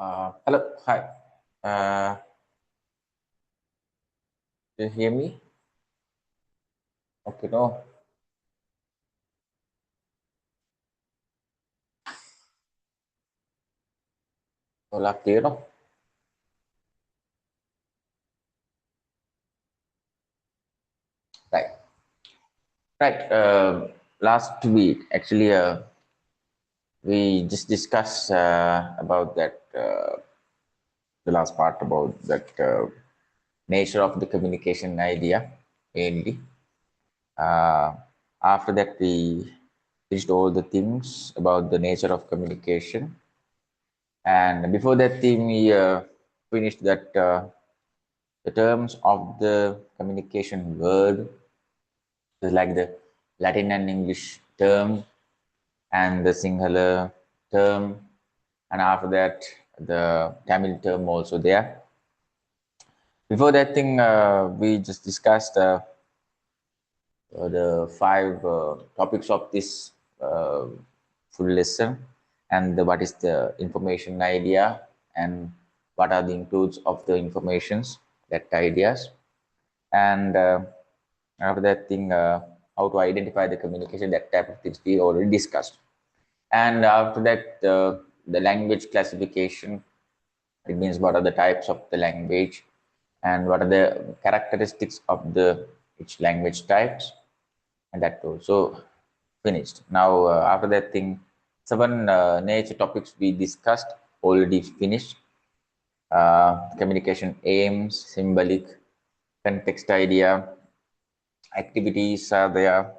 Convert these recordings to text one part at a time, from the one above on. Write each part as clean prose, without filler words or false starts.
Hello, hi. Do you hear me? Okay, no. Hola, clear, no? Right, right. Last week, actually, we just discussed about that, the last part about that nature of the communication idea, mainly. Uh, After that, we finished all the things about the nature of communication. And before that thing, we finished that the terms of the communication word, like the Latin and English term and the Sinhala term, and after that the Tamil term also there. Before that thing, we just discussed the five topics of this full lesson, and what is the information idea, and what are the includes of the informations, that ideas, and after that thing, how to identify the communication, that type of things we already discussed. And after that, the language classification, it means what are the types of the language and what are the characteristics of the each language types, and that also finished. Now after that thing, seven nature topics we discussed already finished. Communication aims, symbolic, context idea, activities are there,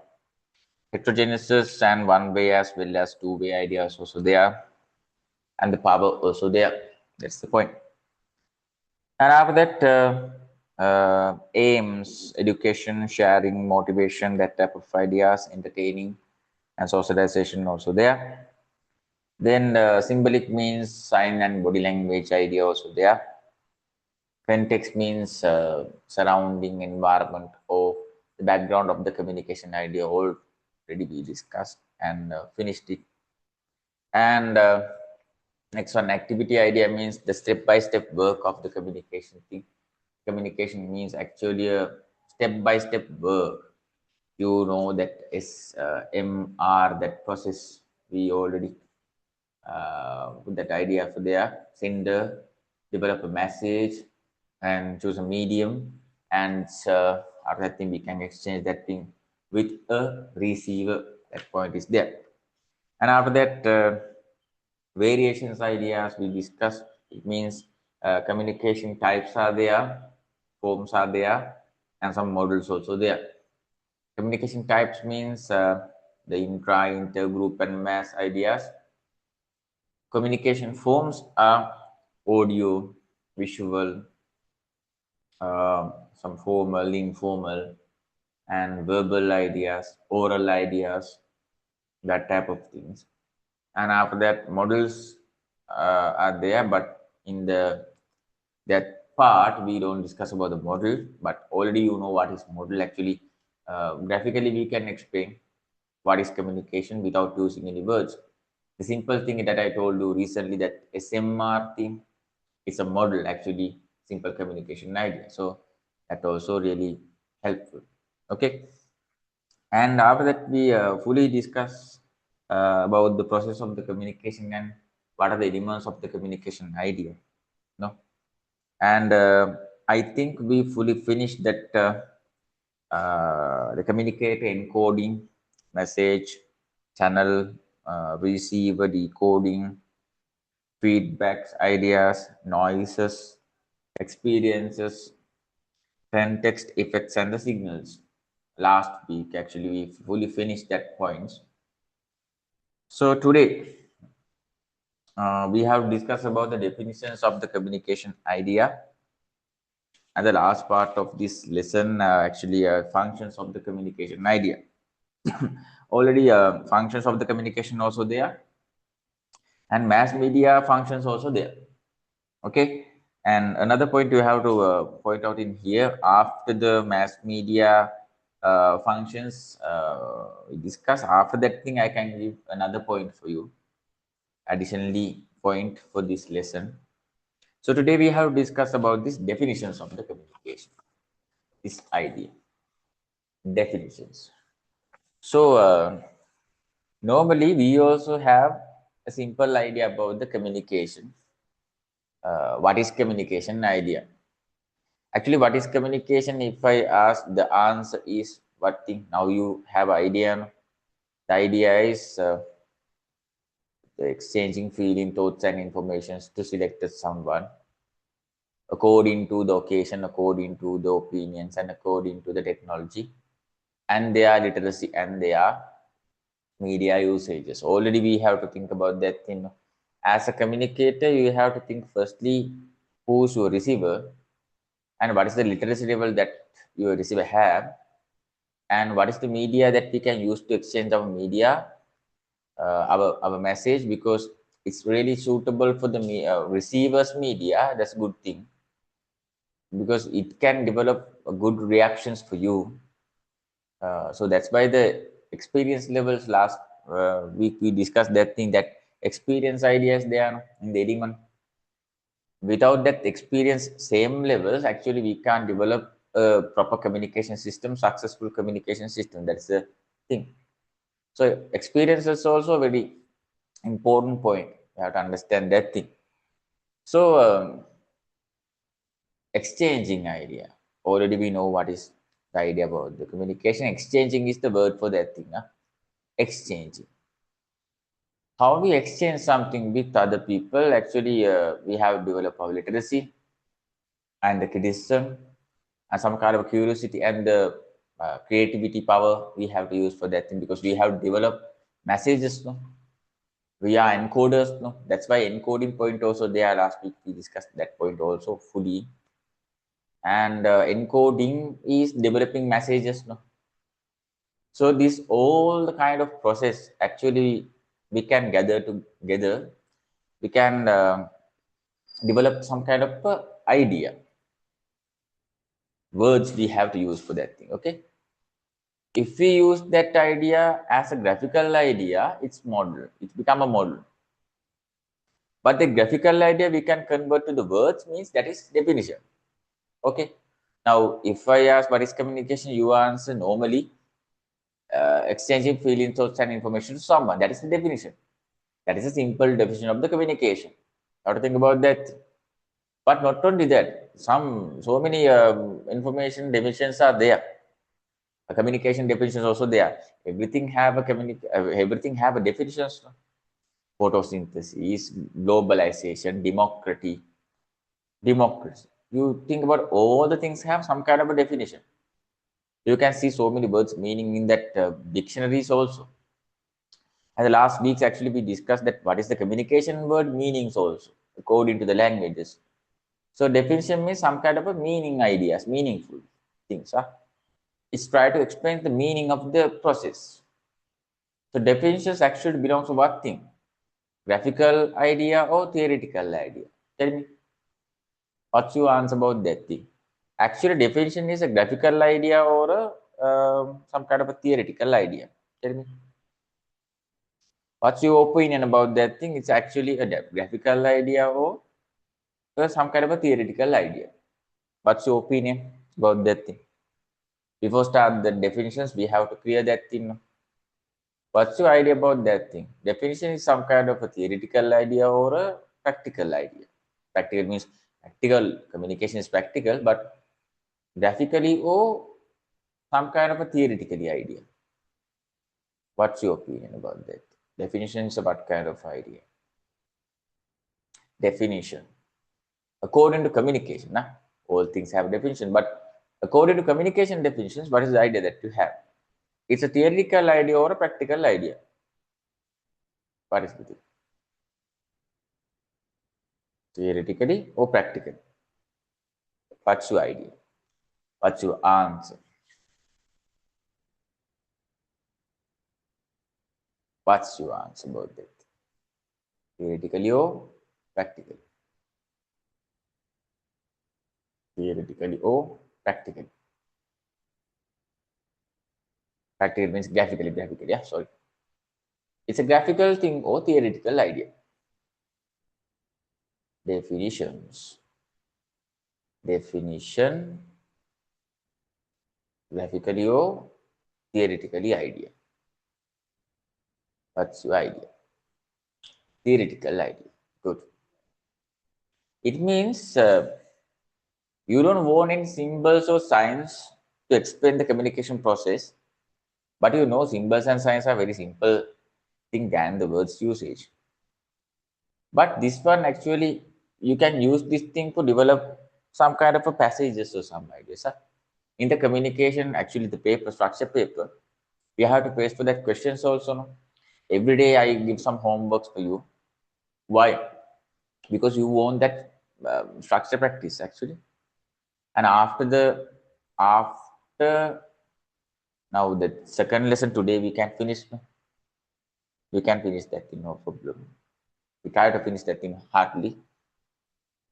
heterogeneous and one way as well as two way ideas also there, and the power also there. That's the point. And after that, aims, education, sharing, motivation, that type of ideas, entertaining, and socialization also there. Then symbolic means sign and body language idea also there. Context means surrounding environment or the background of the communication idea already we discussed and finished it. And next one, activity idea means the step-by-step work of the communication thing. Communication means actually a step-by-step work. You know that is MR, that process we already put that idea for there. Sender, develop a message, and choose a medium, and after that thing we can exchange that thing with a receiver. That point is there. And after that, variations ideas we discussed. It means communication types are there, forms are there, and some models also there. Communication types means the intra, intergroup, and mass ideas. Communication forms are audio, visual, some formal, informal, and verbal ideas, oral ideas, that type of things. And after that, models are there, but in that part we don't discuss about the model. But already you know what is model. Actually, graphically we can explain what is communication without using any words. The simple thing that I told you recently, that SMR thing, is a model, actually simple communication idea. So that also really helpful. Okay. And after that, we fully discuss about the process of the communication and what are the elements of the communication idea. No, and I think we fully finished that the communicator encoding, message, channel, receiver, decoding, feedbacks, ideas, noises, experiences, context, effects, and the signals. Last week, actually, we fully finished that points. So today, we have discussed about the definitions of the communication idea, and the last part of this lesson, actually, functions of the communication idea. Already, functions of the communication also there, and mass media functions also there. Okay, and another point you have to point out in here, after the mass media functions we discuss, after that thing I can give another point for you, additionally point for this lesson. So today we have discussed about these definitions of the communication, this idea, definitions. So normally we also have a simple idea about the communication. What is communication idea? Actually, what is communication? If I ask, the answer is what thing. Now you have idea. The idea is the exchanging feeling, thoughts, and informations to select someone according to the occasion, according to the opinions, and according to the technology, and their literacy and their media usages. Already we have to think about that thing. As a communicator, you have to think firstly who's your receiver and what is the literacy level that your receiver have, and what is the media that we can use to exchange our media, our message, because it's really suitable for the receiver's media. That's a good thing because it can develop good reactions for you. So that's why the experience levels last week we discussed that thing, that experience ideas they are in the element. Without that experience same levels, actually we can't develop a proper communication system, successful communication system. That's the thing. So experience is also a very important point. You have to understand that thing. So exchanging idea. Already we know what is the idea about the communication. Exchanging is the word for that thing. Huh? Exchanging. How we exchange something with other people, actually we have developed our literacy and the criticism and some kind of curiosity and the creativity power we have to use for that thing, because we have developed messages, no? We are encoders, no? That's why encoding point also there. Last week we discussed that point also fully. And encoding is developing messages, no? So this all the kind of process actually we can gather together. We can develop some kind of idea. Words we have to use for that thing. Okay. If we use that idea as a graphical idea, it's model. It's become a model. But the graphical idea we can convert to the words, means that is definition. Okay. Now, if I ask what is communication, you answer normally exchanging feelings, thoughts, and information to someone. That is the definition. That is a simple definition of the communication. How to think about that? But not only that, so many information definitions are there. A communication definition is also there. Everything have a definitions. Photosynthesis, globalization, democracy. You think about all the things have some kind of a definition. You can see so many words meaning in that dictionaries also. And the last weeks actually we discussed that what is the communication word meanings also according to the languages. So definition means some kind of a meaning ideas, meaningful things. Huh? It's try to explain the meaning of the process. So definitions actually belongs to what thing? Graphical idea or theoretical idea? Tell me. What's your answer about that thing? Actually, definition is a graphical idea or some kind of a theoretical idea. Tell me. What's your opinion about that thing? It's actually a graphical idea or some kind of a theoretical idea. What's your opinion about that thing? Before start the definitions, we have to clear that thing. What's your idea about that thing? Definition is some kind of a theoretical idea or a practical idea. Practical means practical communication is practical, but graphically or some kind of a theoretically idea. What's your opinion about that? Definition is what kind of idea? Definition. According to communication, nah? All things have definition, but according to communication definitions, what is the idea that you have? It's a theoretical idea or a practical idea. What is the thing? Theoretically or practically? What's your idea? What's your answer? What's your answer about that? Theoretically or practically? Theoretically or practically? Practical means graphically, yeah, sorry. It's a graphical thing or theoretical idea. Definitions. Definition, graphically or theoretically idea. What's your idea? Theoretical idea. Good. It means you don't want any symbols or signs to explain the communication process, but you know symbols and signs are very simple thing than the words usage. But this one actually, you can use this thing to develop some kind of a passages or some ideas. In the communication, actually the paper, structure paper, we have to face for that questions also. No? Every day I give some homeworks for you. Why? Because you want that structure practice actually. And after now the second lesson today we can finish. No? We can finish that thing, no problem. We try to finish that thing hardly.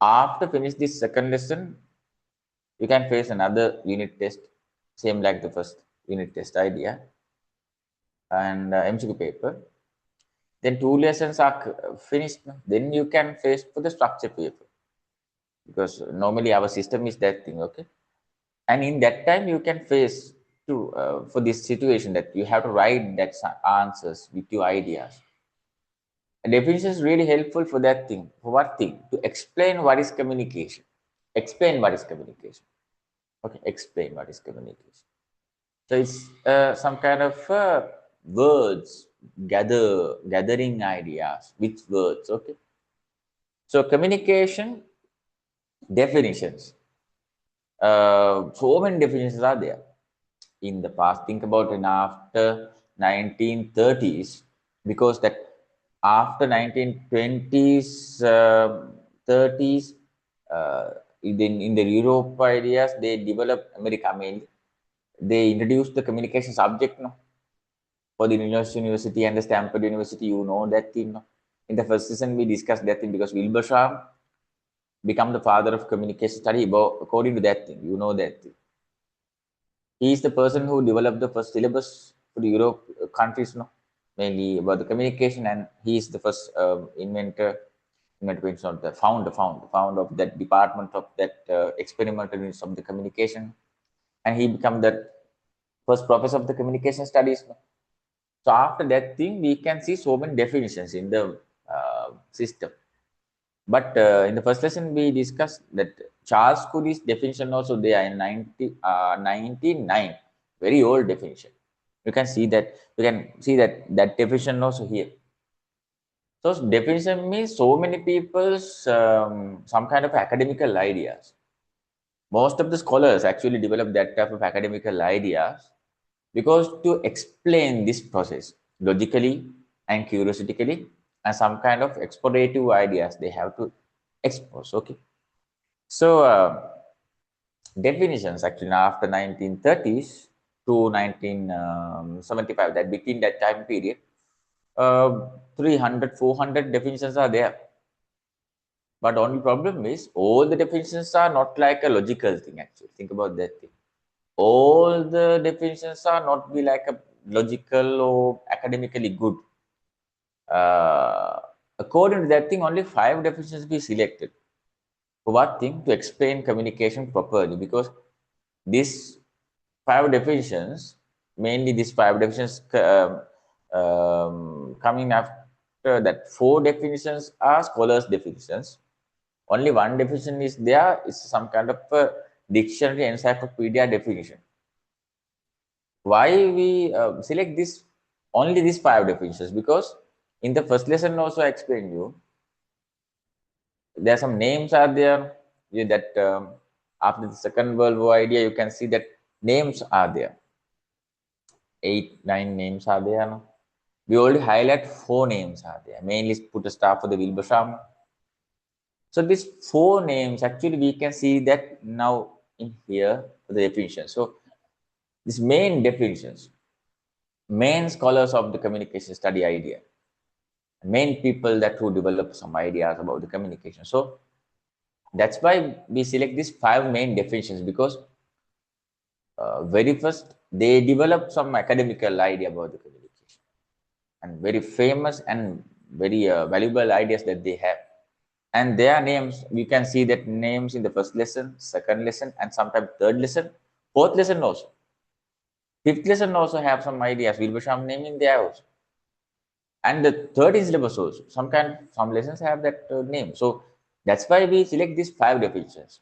After finish this second lesson, you can face another unit test, same like the first unit test idea, and MCQ paper. Then 2 lessons are finished. Then you can face for the structure paper, because normally our system is that thing, okay? And in that time you can face to for this situation that you have to write that answers with your ideas. And definition is really helpful for that thing. For what thing? To explain what is communication. Explain what is communication. Okay, explain what is communication. So it's some kind of words, gathering ideas with words. Okay. So communication definitions. So many definitions are there in the past. Think about it after 1930s, because that after 1920s, 30s, in the Europe ideas, they developed America mainly. They introduced the communication subject, no? For the University and the Stanford University, you know that thing, no? In the first season, we discussed that thing because Wilbersham become the father of communication study according to that thing. You know that thing. He is the person who developed the first syllabus for the Europe countries, no? Mainly about the communication, and he is the first inventor, not the founder of that department of that experimental units of the communication, and he become the first professor of the communication studies. No? So after that thing, we can see so many definitions in the system. But in the first lesson, we discussed that Charles Cooley's definition also there in 1909, very old definition. You can see that definition also here. So definition means so many people's some kind of academical ideas. Most of the scholars actually develop that type of academical ideas because to explain this process logically and curiosity and some kind of explorative ideas they have to expose. Okay. So definitions actually after 1930s to 1975, that between that time period, 300, 400 definitions are there. But only problem is all the definitions are not like a logical thing actually. Think about that thing. All the definitions are not be like a logical or academically good. According to that thing, only 5 definitions be selected. For what thing? To explain communication properly, because these 5 definitions, mainly these 5 definitions coming after that, 4 definitions are scholars' definitions. Only 1 definition is there, is some kind of a dictionary encyclopedia definition. Why we select this only these 5 definitions? Because in the first lesson also I explained you, there are some names are there that after the Second World War idea, you can see that names are there. 8, 9 names are there. No? We already highlight 4 names are there. Mainly put a star for the Wilbersham. So these 4 names, actually we can see that now in here for the definition. So these main definitions, main scholars of the communication study idea, main people that who develop some ideas about the communication. So that's why we select these 5 main definitions, because very first they develop some academical idea about the communication and very famous and very valuable ideas that they have. And their names, we can see that names in the first lesson, second lesson, and sometimes third lesson, fourth lesson also. Fifth lesson also have some ideas. Wilbasham name in there also. And the third is syllabus also. Some lessons have that name. So that's why we select these 5 definitions.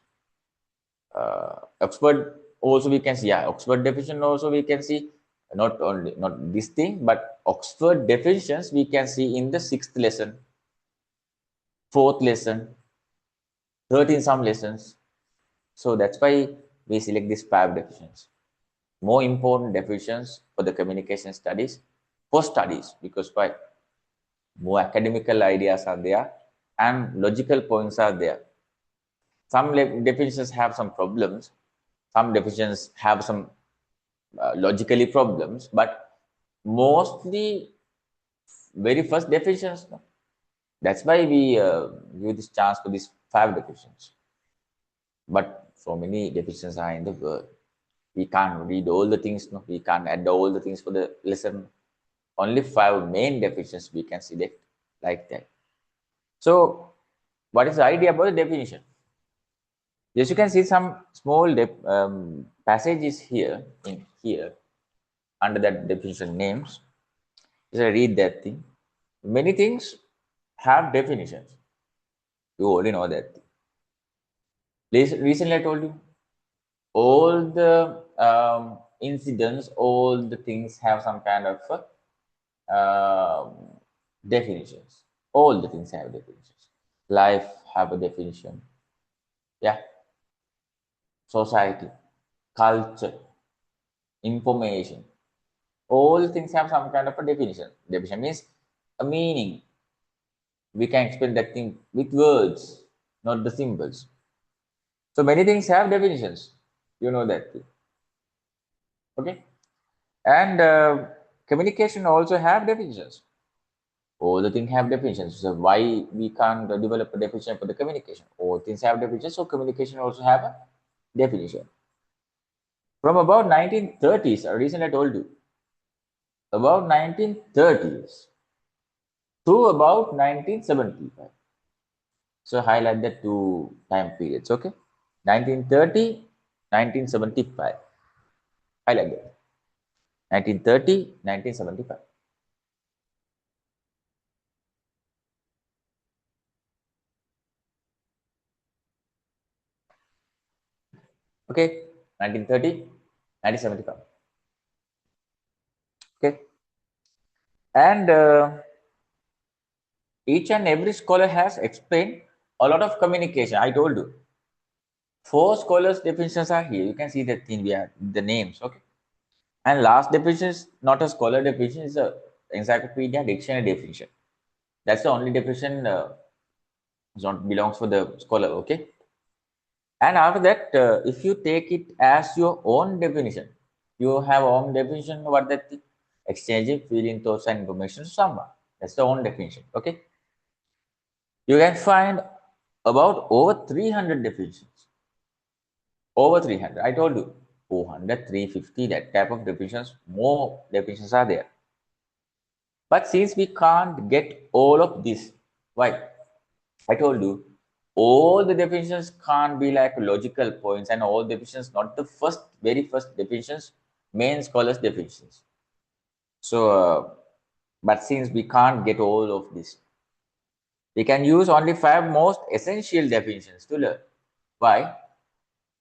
Oxford also we can see, yeah, Oxford definition also we can see, not this thing, but Oxford definitions we can see in the 6th lesson, 4th lesson, 3rd in some lessons. So that's why we select these 5 definitions. More important definitions for the communication studies, for studies, because why? More academical ideas are there and logical points are there. Some definitions have some problems, some definitions have some logically problems, but mostly very first definitions. No? That's why we give this chance for these 5 definitions. But so many definitions are in the world. We can't read all the things. No? We can't add all the things for the lesson. Only 5 main definitions we can select like that. So, what is the idea about the definition? Yes, you can see some small passages here in here under that definition names. Just read that thing. Many things have definitions. You already know that. Recently, I told you all the incidents, all the things have some kind of definitions. All the things have definitions. Life have a definition. Yeah. Society, culture, information. All things have some kind of a definition. Definition means a meaning. We can explain that thing with words, not the symbols. So many things have definitions. You know that. Okay. And communication also have definitions. All the things have definitions. So why we can't develop a definition for the communication? All things have definitions. So communication also have a definition. From about 1930s, recently I told you, about 1930s to about 1975. So highlight the 2 time periods, okay? 1930, 1975. Highlight that. 1930, 1975. Okay, 1930, 1975. Okay, and each and every scholar has explained a lot of communication. I told you, 4 scholars' definitions are here. You can see that in the names. Okay, and last definition is not a scholar definition; it's a encyclopedia dictionary definition. That's the only definition not belongs for the scholar. Okay, and after that, if you take it as your own definition, you have own definition. What that thing? Exchanging feeling, thoughts, and information to someone. That's the own definition. Okay, you can find about over 300 definitions. Over 300. I told you 400, 350, that type of definitions. More definitions are there. But since we can't get all of this, why? I told you all the definitions can't be like logical points, and all definitions, not the very first definitions, main scholars definitions. So, but since we can't get all of this, we can use only 5 most essential definitions to learn. Why?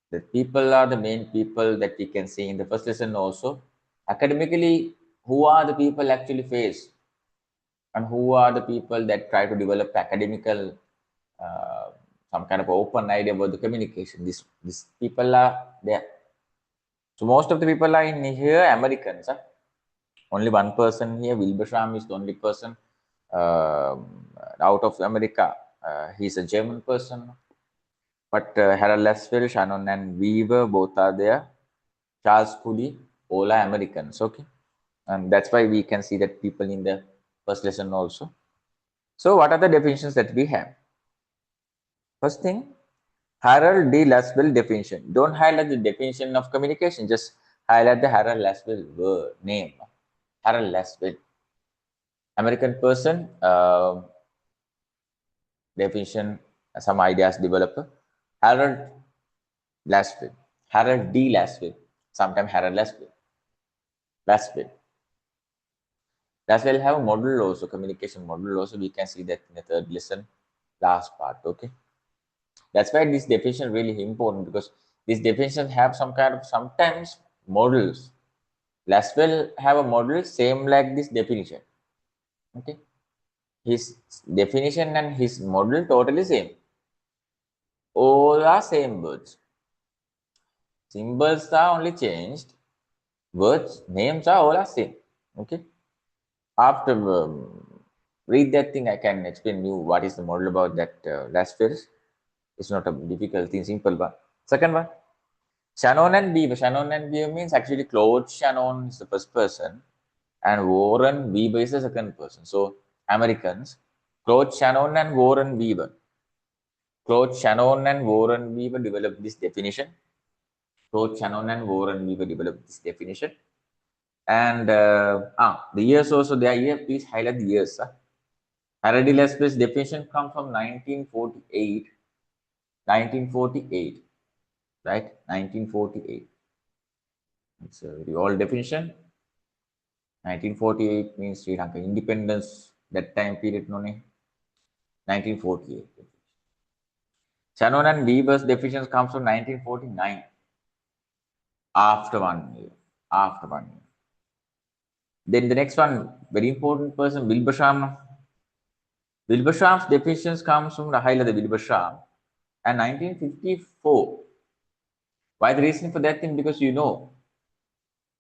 The people are the main people that we can see in the first lesson also. Academically, who are the people actually face, and who are the people that try to develop academical some kind of open idea about the communication. These people are there. So most of the people are in here Americans. Huh? Only one person here, Wilbur is the only person out of America. He's a German person. But Harold Laswell, Shannon and Weaver both are there. Charles Cooley, all are Americans. Okay. And that's why we can see that people in the first lesson also. So what are the definitions that we have? First thing, Harold D. Laswell definition. Don't highlight the definition of communication, just highlight the Harold Laswell word, name. Harold Laswell. American person, definition some ideas developer, Harold Laswell, Harold D. Laswell, sometimes Harold Laswell. Laswell. Laswell have a model also, communication model also. We can see that in the third lesson, last part. Okay. That's why this definition really important, because these definitions have some kind of sometimes models. Laswell have a model same like this definition. Okay. His definition and his model totally same. All are same words. Symbols are only changed. Words, names are all are same. Okay. After read that thing, I can explain you what is the model about that Laswell. It's not a difficult thing, simple one. Second one, Shannon and Weaver. Shannon and Weaver means actually Claude Shannon is the first person and Warren Weaver is the second person. So Americans, Claude Shannon and Warren Weaver. Claude Shannon and Warren Weaver developed this definition. Claude Shannon and Warren Weaver developed this definition. And the years also there here, please highlight the years. Harady Laswell's definition comes from 1948. 1948. Right? 1948. It's a very old definition. 1948 means Sri Lanka independence. That time period, no name. 1948. Shannon and Weaver's definitions comes from 1949. After 1 year. After 1 year. Then the next one, very important person, Wilbersham. Wilbersham's definitions comes from the highlight of Wilbersham and 1954. Why the reason for that thing? Because you know,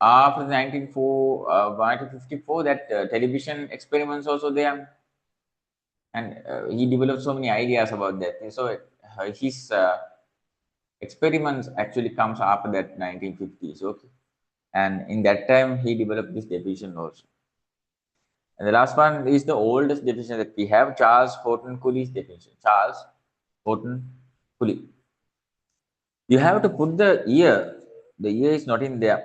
after 1954, that television experiments also there, and he developed so many ideas about that. And so his experiments actually comes after that 1950s. Okay, and in that time he developed this definition also. And the last one is the oldest definition that we have, Charles Horton Cooley's definition. Charles Horton Cooley. You have to put the year. The year is not in there.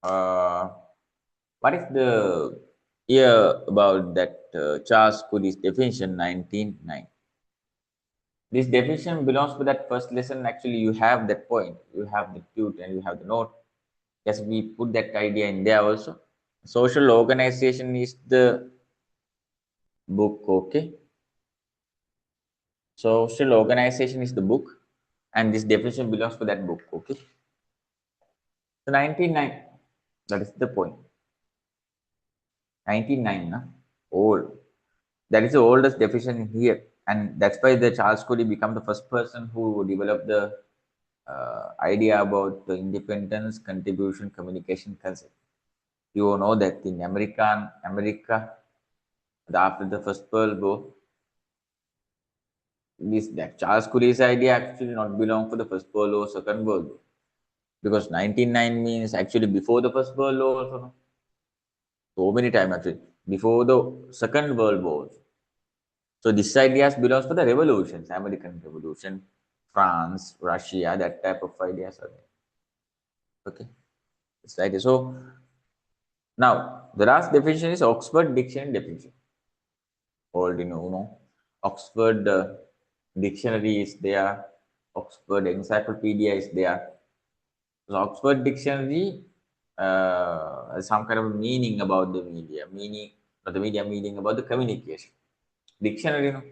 What is the year about that Charles Cooley's definition? 1909. This definition belongs to that first lesson. Actually, you have that point. You have the tute and you have the note. Yes, we put that idea in there also. Social organization is the book. Okay. Social organization is the book, and this definition belongs to that book. Okay. So 1909. That is the point. 1909, na? Old. That is the oldest definition here, and that's why the Charles Cooley became the first person who developed the idea about the independence, contribution, communication concept. You know that in America, after the First World War, that Charles Cooley's idea actually not belong for the First World War, Second World War, because 1909 means actually before the First World War also. No? So many times actually before the Second World War. So this ideas belongs for the revolutions, American Revolution, France, Russia, that type of ideas are there. Okay, that's right. So now the last definition is Oxford Dictionary definition. Already know. Oxford Dictionary is there. Oxford Encyclopedia is there. So Oxford Dictionary some kind of meaning about the media, meaning about the communication. Dictionary, you know.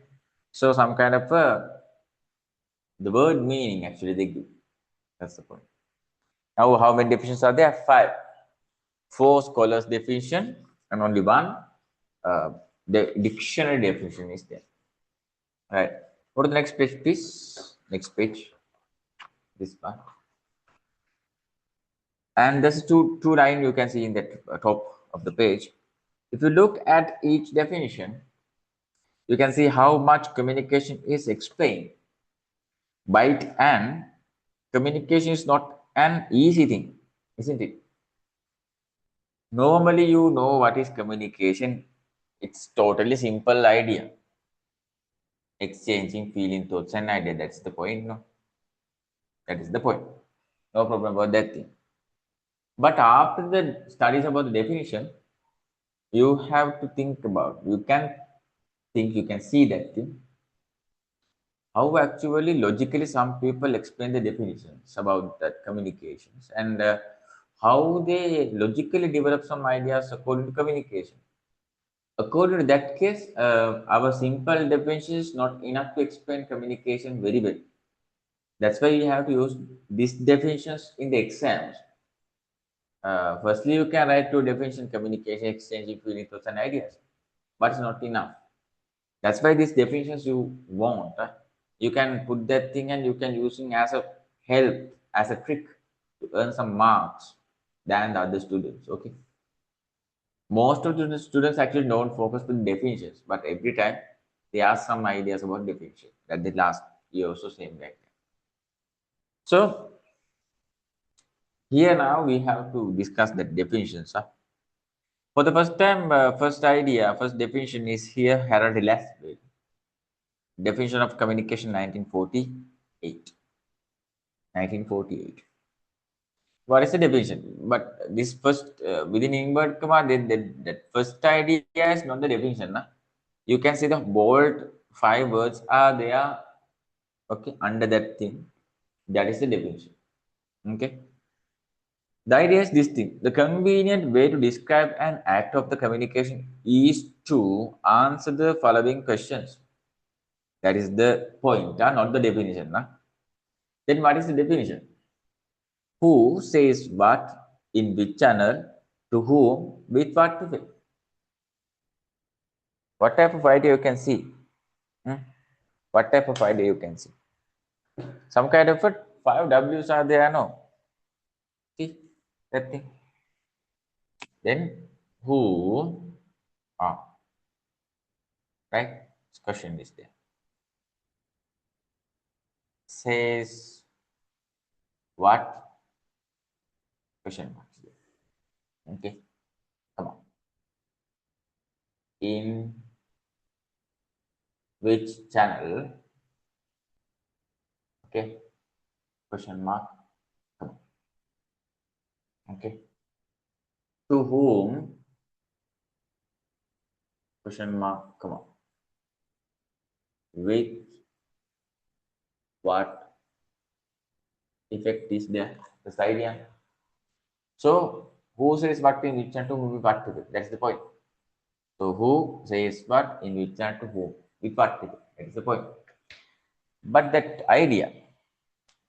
So some kind of the word meaning actually they give. That's the point. Now, how many definitions are there? 5. 4 scholars definition and only 1 the dictionary definition is there. All right. Go to the next page, please. Next page. This part. And this is two line you can see in the top of the page. If you look at each definition, you can see how much communication is explained by it, and communication is not an easy thing, isn't it? Normally, you know what is communication. It's totally simple idea. Exchanging feeling, thoughts, and idea. That's the point, no? That is the point. No problem about that thing. But after the studies about the definition, you have to think about. You can think, you can see that thing. how actually logically some people explain the definitions about that communications, and how they logically develop some ideas according to communication. According to that case, our simple definition is not enough to explain communication very well. That's why you have to use these definitions in the exams. Firstly, you can write two definition: communication, exchanging feelings, thoughts, and ideas, but it's not enough. That's why these definitions you want, you can put that thing and you can using as a help, as a trick to earn some marks than the other students. Okay. Most of the students actually don't focus on definitions, but every time they ask some ideas about definition. That the last year also same like that. So here now we have to discuss the definitions. For the first time, first definition is here, Harold Laswell. Definition of communication 1948. 1948. What is the definition? But this first, within inverted comma, that first idea is not the definition. Na? You can see the bold 5 words are there, okay, under that thing. That is the definition. Okay. The idea is this thing. The convenient way to describe an act of the communication is to answer the following questions. That is the point, not the definition. Then what is the definition? Who says what, in which channel, to whom, with what to say. What type of idea you can see? What type of idea you can see? Some kind of 5 W's are there, no? See that thing. Then who, right? This question is there. Says what? Question mark. Okay, come on. In which channel? Okay, question mark. Come on. Okay. To whom? Question mark. Come on. With what effect is there? This idea. So who says what in which and to whom with what to do? That's the point. So who says what in which and to whom with what to do? That is the point. But that idea,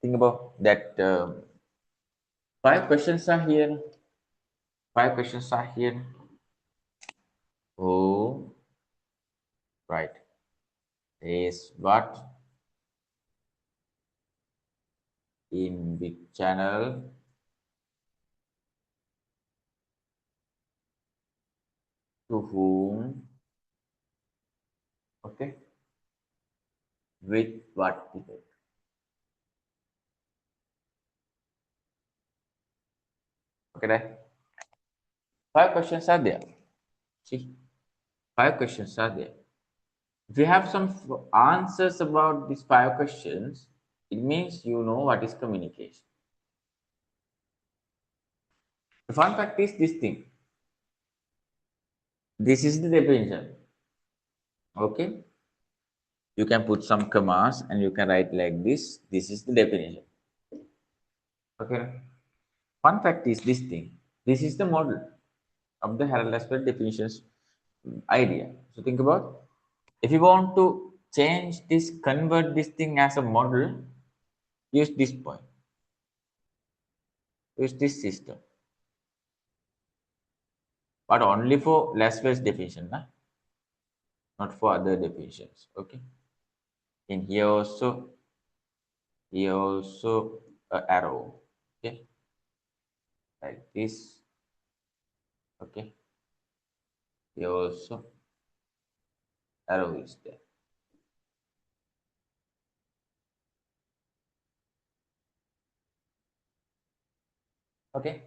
think about that. 5 questions are here. 5 questions are here. Who, right, is what, in which channel, to whom, okay, with what effect. Okay, right? 5 questions are there. See, 5 questions are there. If you have some answers about these 5 questions, it means you know what is communication. The fun fact is this thing. This is the definition. Okay. You can put some commas and you can write like this. This is the definition. Okay. Fun fact is this thing. This is the model of the Harold Laswell definitions idea. So think about, if you want to change this, convert this thing as a model, use this point. Use this system. But only for Laswell's definition, not for other definitions. Okay. In here also a arrow. Okay. Like this. Okay. Here also arrow is there. Okay.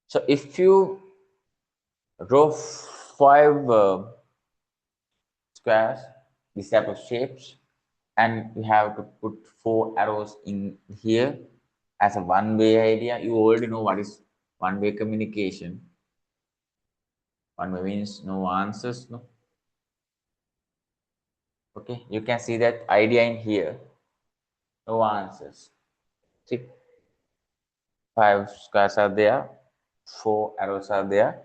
So if you draw 5 squares, this type of shapes, and you have to put 4 arrows in here as a one-way idea, you already know what is one-way communication. One-way means no answers, no. Okay, you can see that idea in here. No answers. See, 5 squares are there, 4 arrows are there.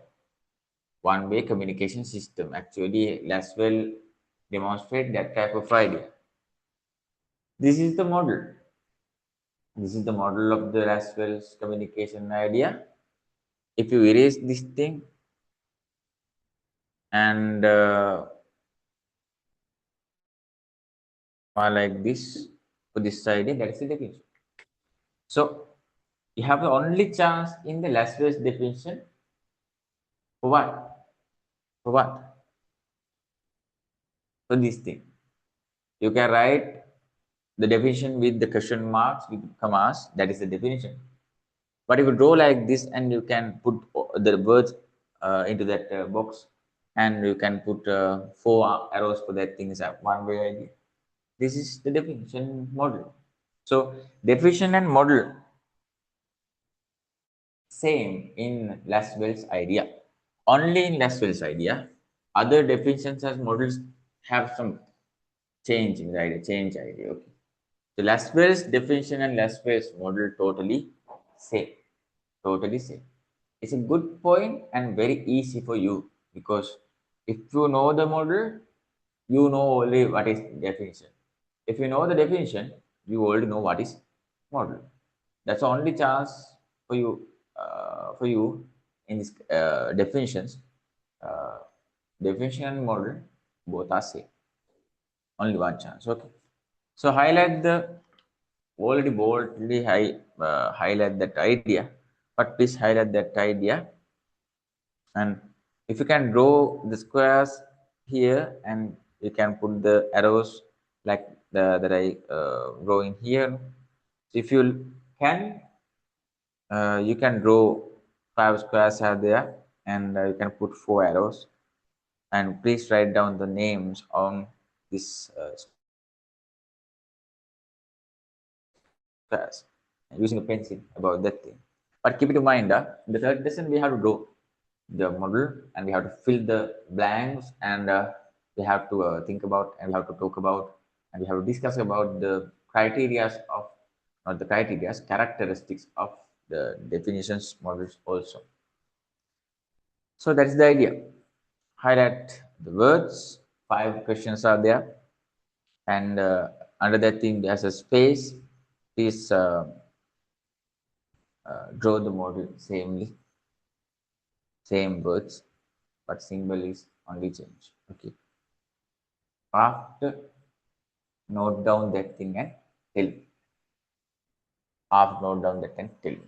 One-way communication system. Actually, Laswell demonstrate that type of idea. This is the model. This is the model of the Laswell's communication idea. If you erase this thing and like this for this idea, that is the definition. So you have the only chance in the Laswell's definition for what? For what? For this thing. You can write the definition with the question marks, with commas, that is the definition. But if you draw like this and you can put the words into that box and you can put 4 arrows for that thing is a one-way idea. This is the definition model. So definition and model same in Laswell's idea. Only in Laswell's idea, other definitions as models have some change in the idea, change idea. Okay. So Laswell's definition and Laswell's model totally same. Totally same. It's a good point and very easy for you because if you know the model, you know only what is definition. If you know the definition, you already know what is model. That's the only chance for you in this definitions. Definition and model both are same. Only one chance. Okay. So highlight the already boldly highlight that idea, but please highlight that idea. And if you can draw the squares here and you can put the arrows like that I draw in here. So if you can, you can draw 5 squares are there and you can put 4 arrows. And please write down the names on this squares using a pencil about that thing. But keep it in mind, in the third lesson we have to draw the model and we have to fill the blanks and we have to think about and we have to talk about and we have to discuss about the criteria of not the criteria characteristics of the definitions models also. So that's the idea. Highlight the words. 5 questions are there and under that thing there's a space. Please draw the model same words but symbol is only change. Okay. After note down that thing and tell me. After note down that and tell me.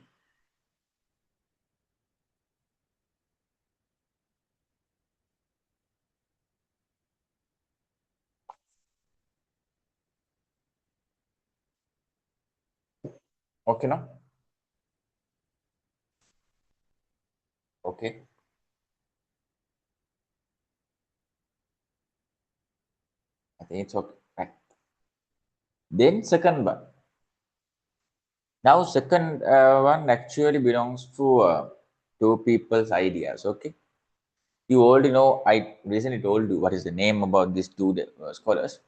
Okay, no? Okay. I think it's okay. Right. Then second one. Now second one actually belongs to two people's ideas. Okay. You already know. I recently told you what is the name about these two scholars.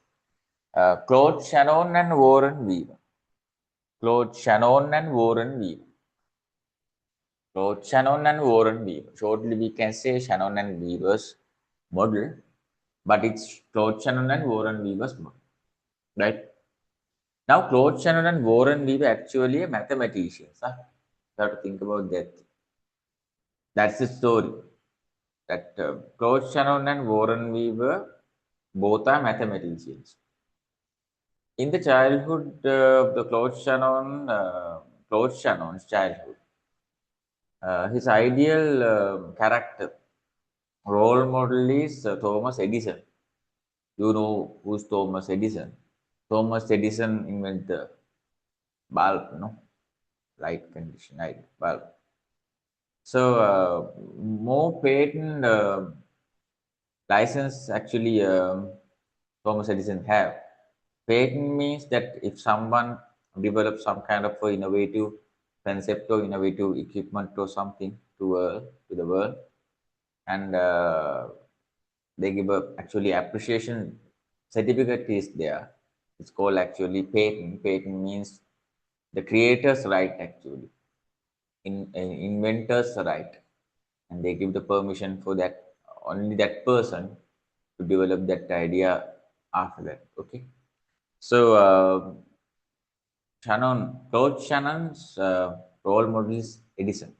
Claude Shannon and Warren Weaver. Claude Shannon and Warren Weaver. Claude Shannon and Warren Weaver. Shortly, we can say Shannon and Weaver's model, but it's Claude Shannon and Warren Weaver's model, right? Now, Claude Shannon and Warren Weaver actually mathematicians. Huh? You have to think about that. That's the story. That Claude Shannon and Warren Weaver both are mathematicians. In the childhood of the Claude Shannon's childhood, his ideal character role model is Thomas Edison. You know who's Thomas Edison? Thomas Edison invented the bulb, no? Light condition, light bulb. So more patent license actually Thomas Edison have. Patent means that if someone develops some kind of innovative concept or innovative equipment or something to the world, and they give a actually appreciation certificate is there. It's called actually patent. Patent means the creator's right actually, inventor's right, and they give the permission for that only that person to develop that idea after that. Okay, so Claude Shannon's role model is Edison.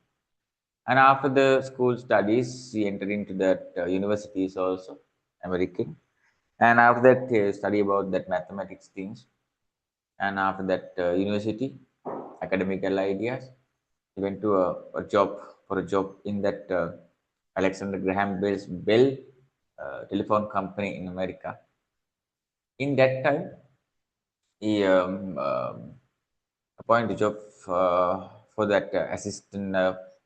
And after the school studies, he entered into that universities also, American. And after that, he study about that mathematics things. And after that university, academical ideas, he went to a job for a job in that Alexander Graham Bell's Bell telephone company in America. In that time, he appointed a job for that assistant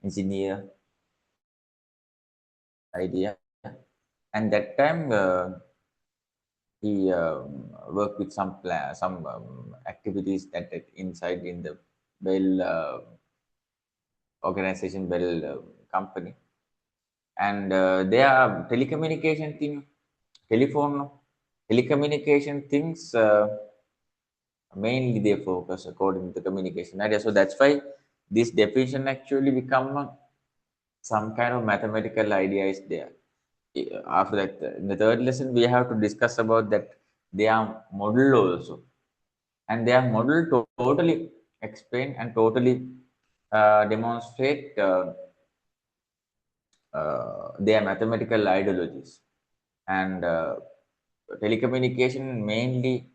engineer idea, and that time he worked with some activities that inside in the Bell organization, Bell company, and there are telecommunication thing, telephone telecommunication things. Mainly they focus according to the communication idea. So that's why this definition actually become some kind of mathematical idea is there. After that, in the third lesson, we have to discuss about that they are model also, and they are model totally explain and totally demonstrate their mathematical ideologies. And telecommunication mainly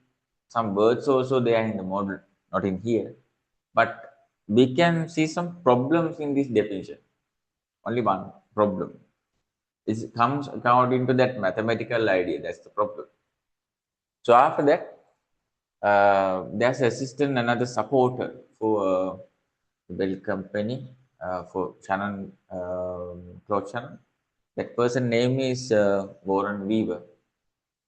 some words also they are in the model, not in here, but we can see some problems in this definition. Only one problem. It comes according to that mathematical idea. That's the problem. So after that, there's assistant, another supporter for Bell company for Shannon, Claude Shannon. That person name is Warren Weaver.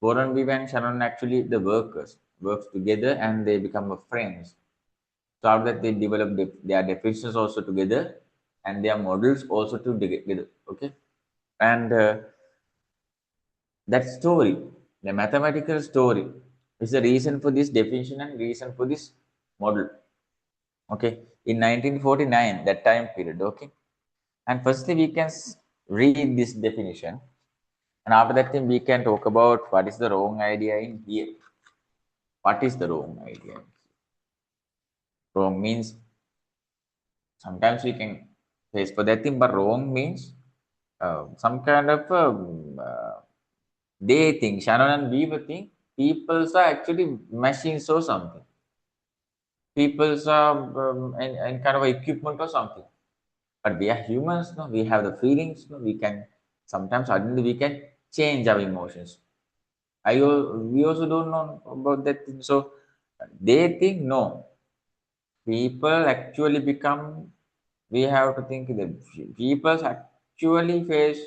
Warren Weaver and Shannon actually the workers works together and they become friends. So after that, they develop their definitions also together and their models also together. Okay, and that story, the mathematical story, is the reason for this definition and reason for this model. Okay, in 1949, that time period. Okay, and firstly we can read this definition, and after that thing we can talk about what is the wrong idea in here. What is the wrong idea? Wrong means sometimes we can face for that thing, but wrong means some kind of they think, Shannon and Weaver think people are actually machines or something. People are and kind of equipment or something. But we are humans, no? We have the feelings, no? We can sometimes suddenly we can change our emotions. We also don't know about that thing. So they think no. People actually become, we have to think that people actually face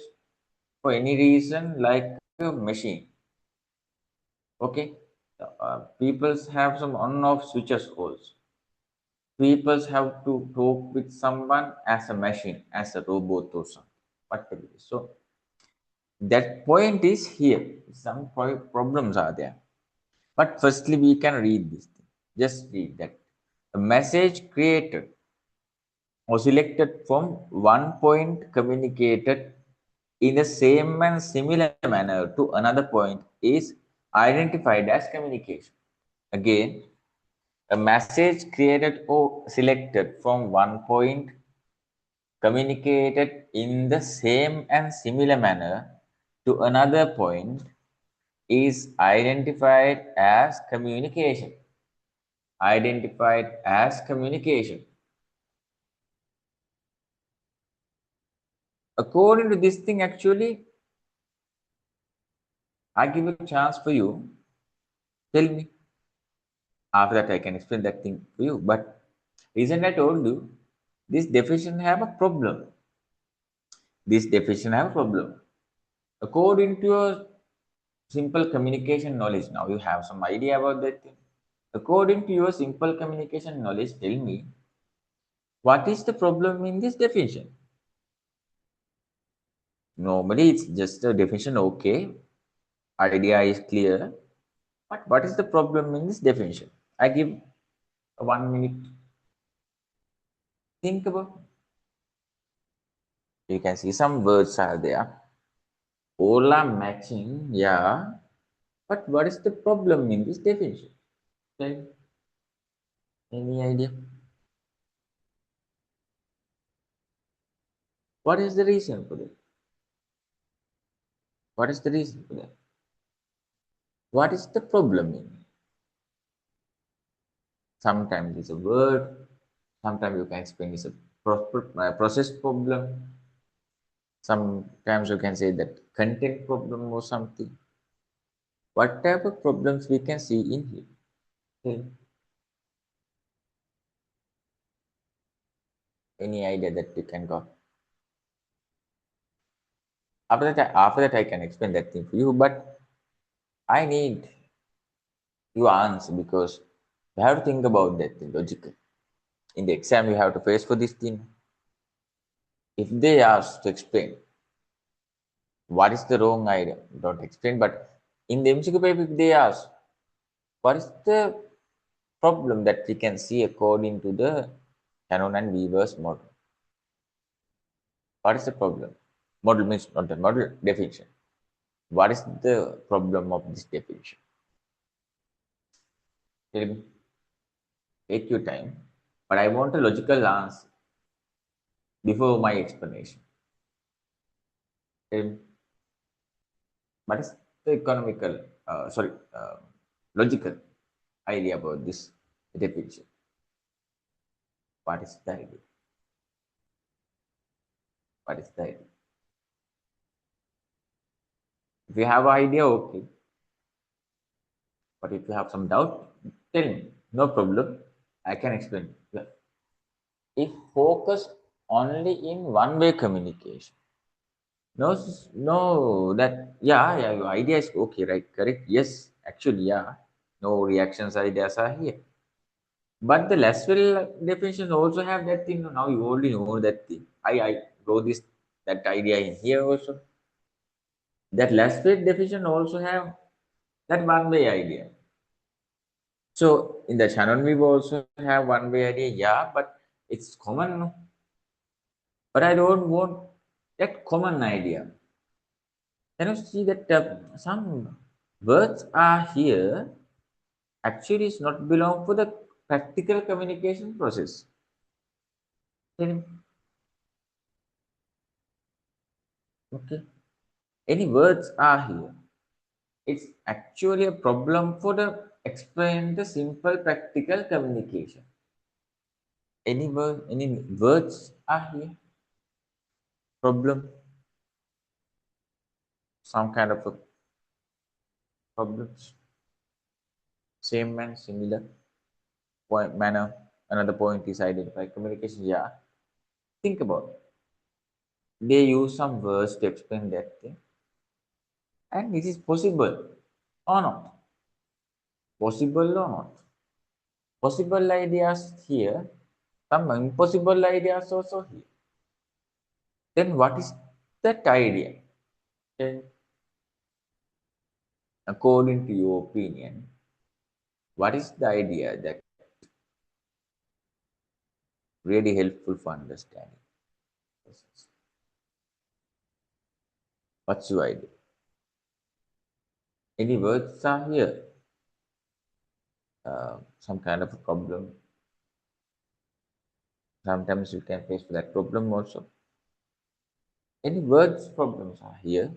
for any reason like a machine. Okay, people have some on-off switches also. People have to talk with someone as a machine, as a robot or something. Whatever. So that point is here. Some problems are there. But firstly, we can read this thing. Just read that. A message created or selected from one point communicated in the same and similar manner to another point is identified as communication. Again, a message created or selected from one point communicated in the same and similar manner to another point is identified as communication. Identified as communication. According to this thing, actually, I give a chance for you. Tell me. After that, I can explain that thing for you. But reason I told you, this definition have a problem. This definition have a problem. According to your simple communication knowledge, now you have some idea about that thing. According to your simple communication knowledge, tell me, what is the problem in this definition? Normally, it's just a definition, okay. Idea is clear. But what is the problem in this definition? I give 1 minute. Think about. You can see some words are there. All are matching, yeah. But what is the problem in this definition? Okay. Any idea? What is the reason for that? What is the reason for that? What is the problem in it? Sometimes it's a word, sometimes you can explain it's a process problem, sometimes you can say that content problem or something. What type of problems we can see in here? Okay. Any idea that you can got? After that, I can explain that thing for you, but I need you answer because you have to think about that thing logically. In the exam, you have to face for this thing. If they ask to explain what is the wrong idea, don't explain. But in the MCQ paper, if they ask what is the problem that we can see according to the Shannon and Weaver's model? What is the problem? Model means not the model definition. What is the problem of this definition? Tell me. Take your time, but I want a logical answer before my explanation. Tell me. What is the economical, logical idea about this definition? What is the idea? What is the idea? If you have an idea, okay. But if you have some doubt, tell me. No problem. I can explain. Yeah. If focus only in one-way communication. No, no, that, yeah, your idea is okay, right? Correct. Yes, actually, yeah. No reactions ideas are here. But the Laswell definition also have that thing. Now you already know that thing. I wrote this that idea in here also. That Laswell definition also have that one-way idea. So in the Shannon we also have one-way idea, yeah, but it's common. No? But I don't want that common idea. Can you see that some words are here actually is not belong for the practical communication process. Then, okay, any words are here. It's actually a problem for the explain the simple practical communication. Any words are here. Problem, some kind of a problems. Same and similar point manner. Another point is identify communication. Yeah, think about it. They use some words to explain that thing, and this is possible or not? Possible or not? Possible ideas here, some impossible ideas also here. Then what is that idea? Then, according to your opinion, what is the idea that really helpful for understanding? What's your idea? Any words are here? Some kind of a problem. Sometimes you can face that problem also. Any words problems are here,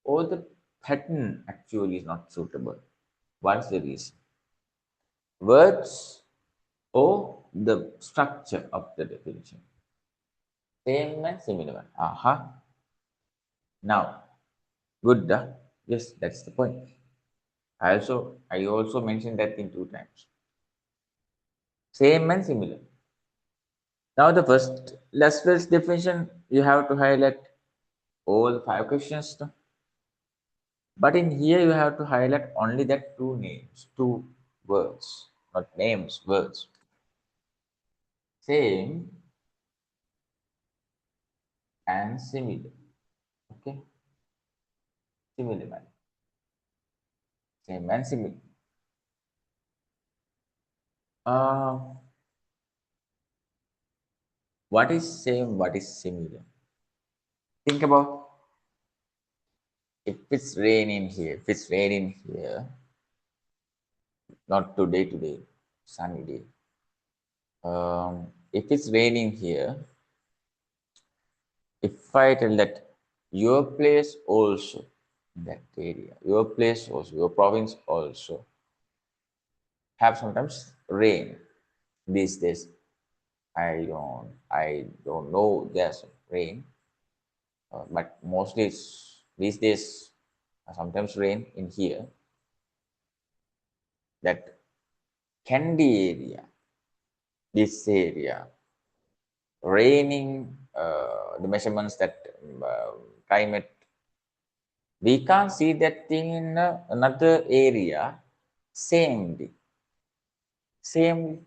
or the pattern actually is not suitable. What's the reason? Words or the structure of the definition? Same and similar. Aha. Now, good. Yes, that's the point. I also mentioned that in 2 times. Same and similar. Now the first Laswell's definition, you have to highlight all 5 questions. No? But in here you have to highlight only that 2 names, 2 words, not names, words. Same and similar. Okay, similar. Same and similar. Uh, what is same? What is similar? Think about if it's raining here. If it's raining here, not today, sunny day. If it's raining here, if I tell that your place also, that area, your place also, your province also have sometimes rain these days. I don't know there's rain, but mostly these days sometimes rain in here. That Kandy area, this area, raining, the measurements that climate, we can't see that thing in another area same, same.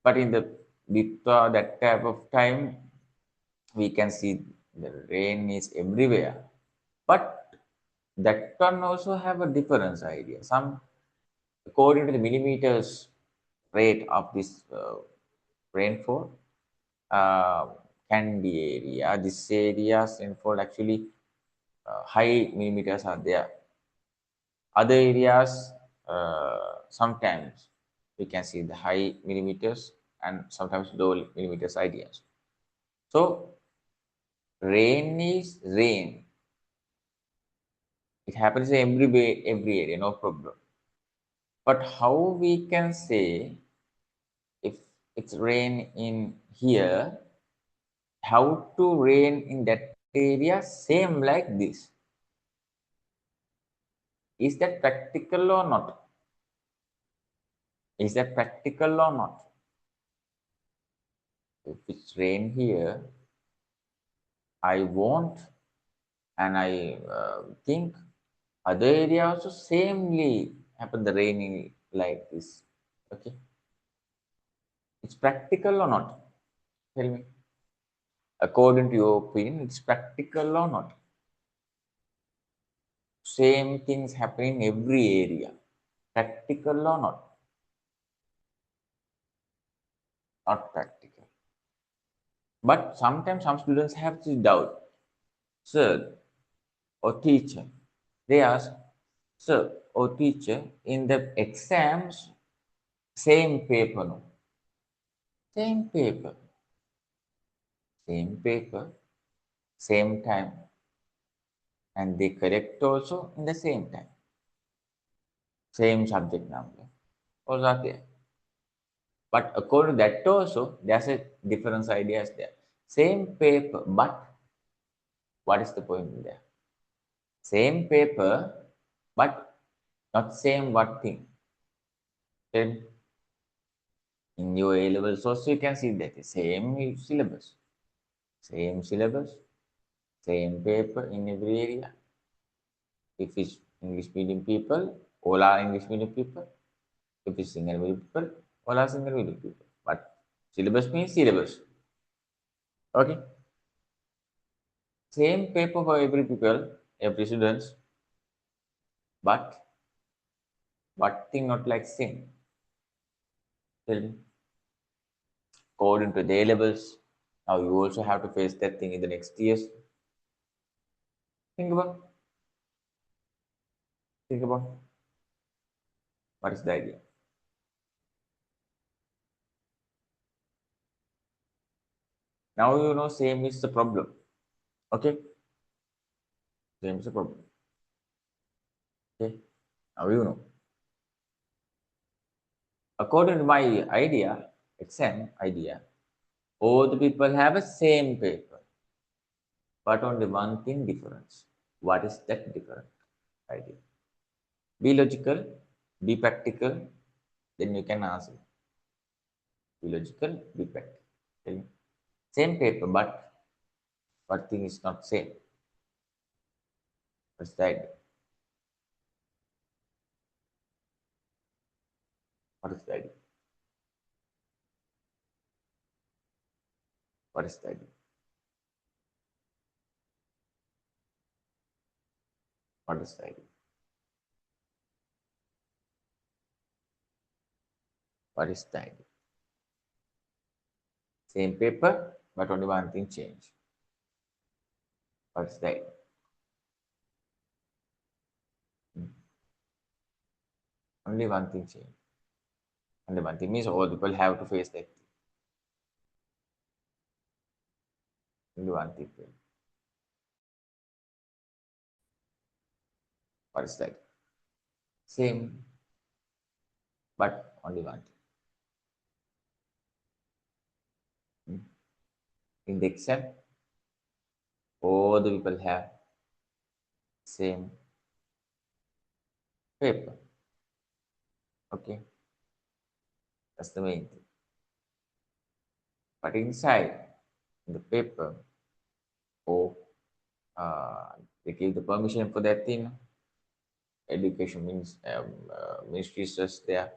But in the with that type of time, we can see the rain is everywhere. But that can also have a difference idea. Some according to the millimeters rate of this rainfall, uh, can be area. This area's rainfall actually high millimeters are there. Other areas, sometimes we can see the high millimeters and sometimes low millimeters ideas. So rain is rain. It happens every area, no problem. But how we can say if it's rain in here, how to rain in that area same like this? Is that practical or not? Is that practical or not? If it's rain here, I want and I think other area also samely happen the raining like this. Okay, it's practical or not? Tell me. According to your opinion, it's practical or not? Same things happen in every area. Practical or not? Not practical. But sometimes some students have this doubt. Sir or teacher, they ask, sir or teacher, in the exams, same paper, no? Same paper, same paper, same time, and they correct also in the same time. Same subject number. All are there. But according to that also, there's a difference ideas there. Same paper, but what is the point in there? Same paper, but not same what thing. Then in your A levels also you can see that same syllabus, same paper in every area. If it's English medium people, all are English medium people. If it's single medium people, all are single medium people. But syllabus means syllabus. Okay. Same paper for every people, every students, but what thing not like same? Tell me. According to the A levels, now you also have to face that thing in the next years. Think about, think about what is the idea. Now you know same is the problem. Okay, same is the problem. Okay, now you know. According to my idea, exam idea, all the people have a same paper, but only one thing difference. What is that different idea? Be logical, be practical, then you can answer. Be logical, be practical. Tell me. Same paper, but what thing is not same? What's the idea? What is the idea? What is the idea? What is the idea? What is the idea? Same paper, but only one thing changed. What is the idea? Only one thing changed. Only one thing means all people have to face that. Only one thing. What is that? Same, but only one thing. In the exam, all the people have same paper. Okay, that's the main thing. But inside the paper, oh, they give the permission for that thing. Education means ministry is just there,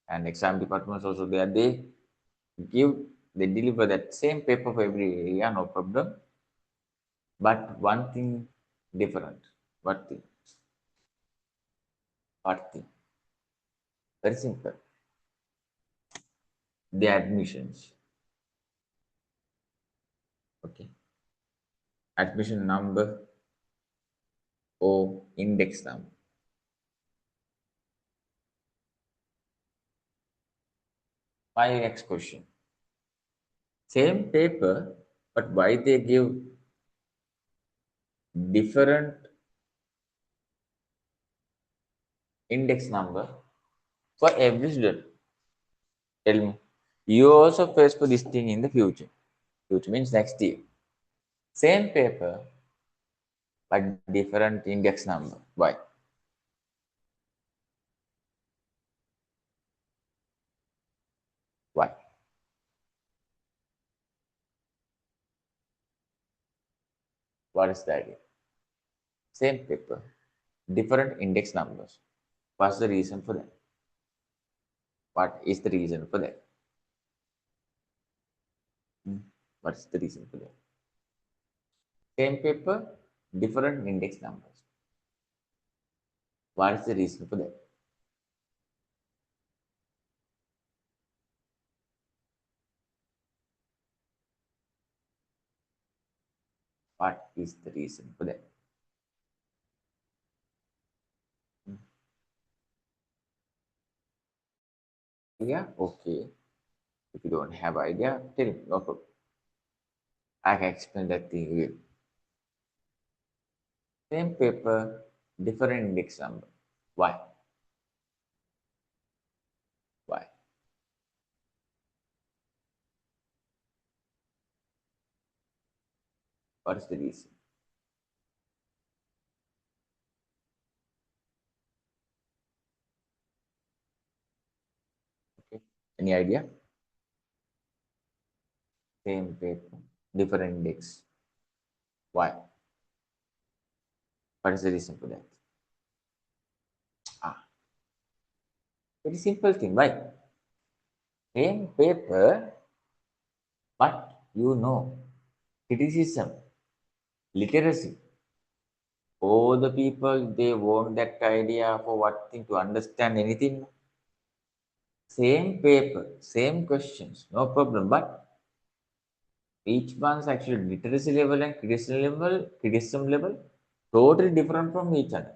and exam departments also there. Give they deliver that same paper for every area, no problem. But one thing different. What thing? What thing? Very simple. The admissions. Okay. Admission number or index number. My next question. Same paper, but why they give different index number for every student? Tell me. You also face for this thing in the future. Future means next year. Same paper, but different index number. Why? Why? What is the idea? Same paper, different index numbers. What's the reason for that? What is the reason for that? What's the reason for that? Same paper, different index numbers. What is the reason for that? What is the reason for that? Yeah, okay. If you don't have idea, tell me, no problem. I can explain that thing again. Same paper, different index number. Why? Why? What is the reason? Okay. Any idea? Same paper, different index. Why? What is the reason for that? Ah, very simple thing, right? Same paper, but criticism, literacy. All the people they want that idea for what thing to understand anything. Same paper, same questions, no problem. But each one's actually literacy level and criticism level, totally different from each other.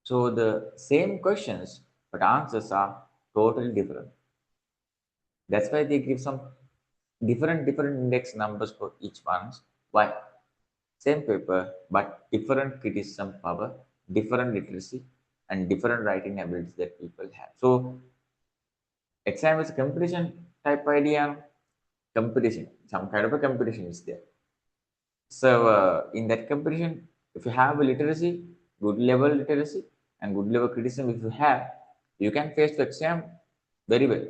So the same questions, but answers are totally different. That's why they give some different index numbers for each ones. Why? Same paper, but different criticism power, different literacy, and different writing abilities that people have. So exam is a competition type idea. Competition, some kind of a competition is there. So in that competition, if you have a literacy, good level literacy, and good level criticism, if you have, you can face the exam very well.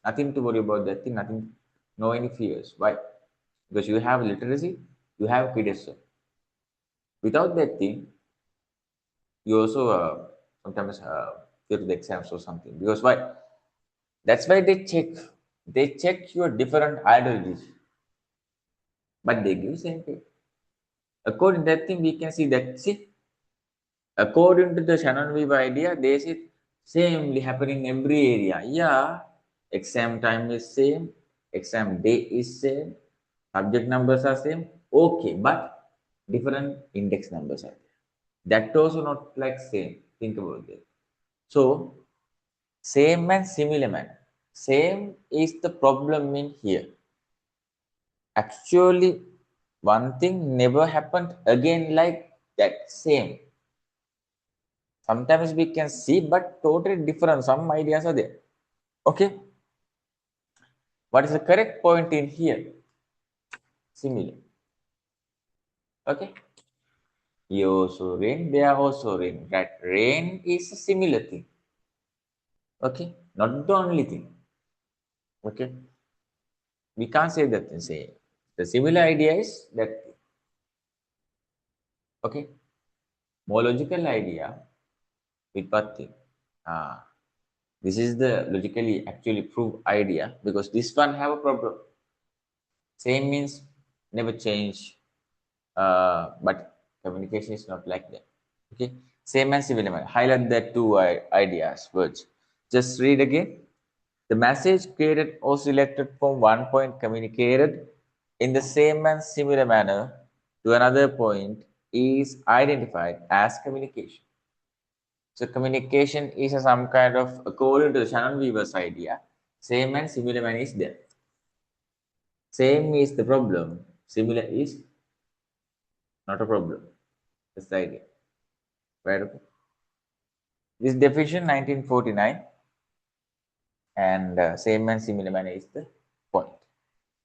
Nothing to worry about that thing. Nothing, no any fears. Why? Because you have literacy, you have criticism. Without that thing, you also sometimes fear the exams or something. Because why? That's why they check. They check your different ideologies, but they give same thing. According to that thing, we can see that. See, according to the Shannon Weave idea, they say Same happening in every area. Yeah, exam time is same, exam day is same, subject numbers are same. Okay, but different index numbers are there. That also not like same. Think about it. So same and similar man. Same is the problem in here. Actually, one thing never happened again like that same. Sometimes we can see, but totally different. Some ideas are there. Okay. What is the correct point in here? Similar. Okay. Here also rain, there also rain. That rain is a similar thing. Okay. Not the only thing. Okay. We can't say that and say the similar idea is that. Okay. More logical idea with what thing? Ah, this is the logically actually proved idea because this one have a problem. Same means never change, but communication is not like that. Okay, same and similar. Highlight that two ideas, words. Just read again. The message created or selected from one point communicated in the same and similar manner to another point is identified as communication. So communication is a some kind of according to the Shannon Weaver's idea. Same and similar man is there. Same is the problem. Similar is not a problem. That's the idea. Right? Okay. This definition 1949 and same and similar man is the point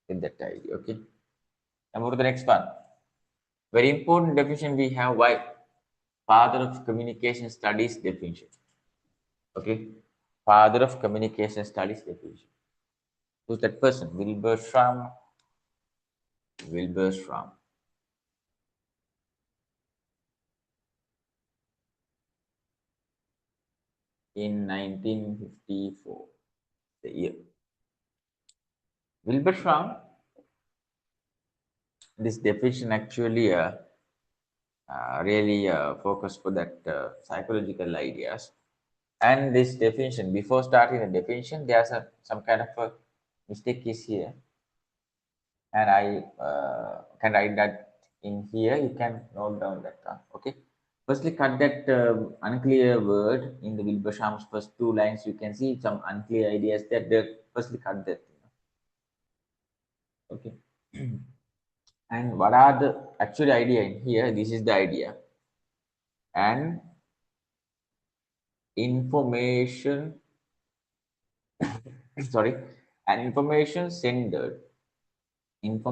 in that idea. Okay. Now move to the next one. Very important definition we have. Why? Father of communication studies definition. Okay. Father of communication studies definition. Who's that person? Wilbur Schramm. Wilbur Schramm. In 1954, the year. Wilbur Schramm, this definition actually really focused for that psychological ideas. And this definition, before starting the definition, there's some kind of a mistake is here. And I can write that in here. You can note down that. Okay. Firstly, cut that unclear word in the Wilbur Schramm's first two lines. You can see some unclear ideas that they firstly cut that. Okay. And what are the actual idea in here? This is the idea. And information, sorry, and information centered, and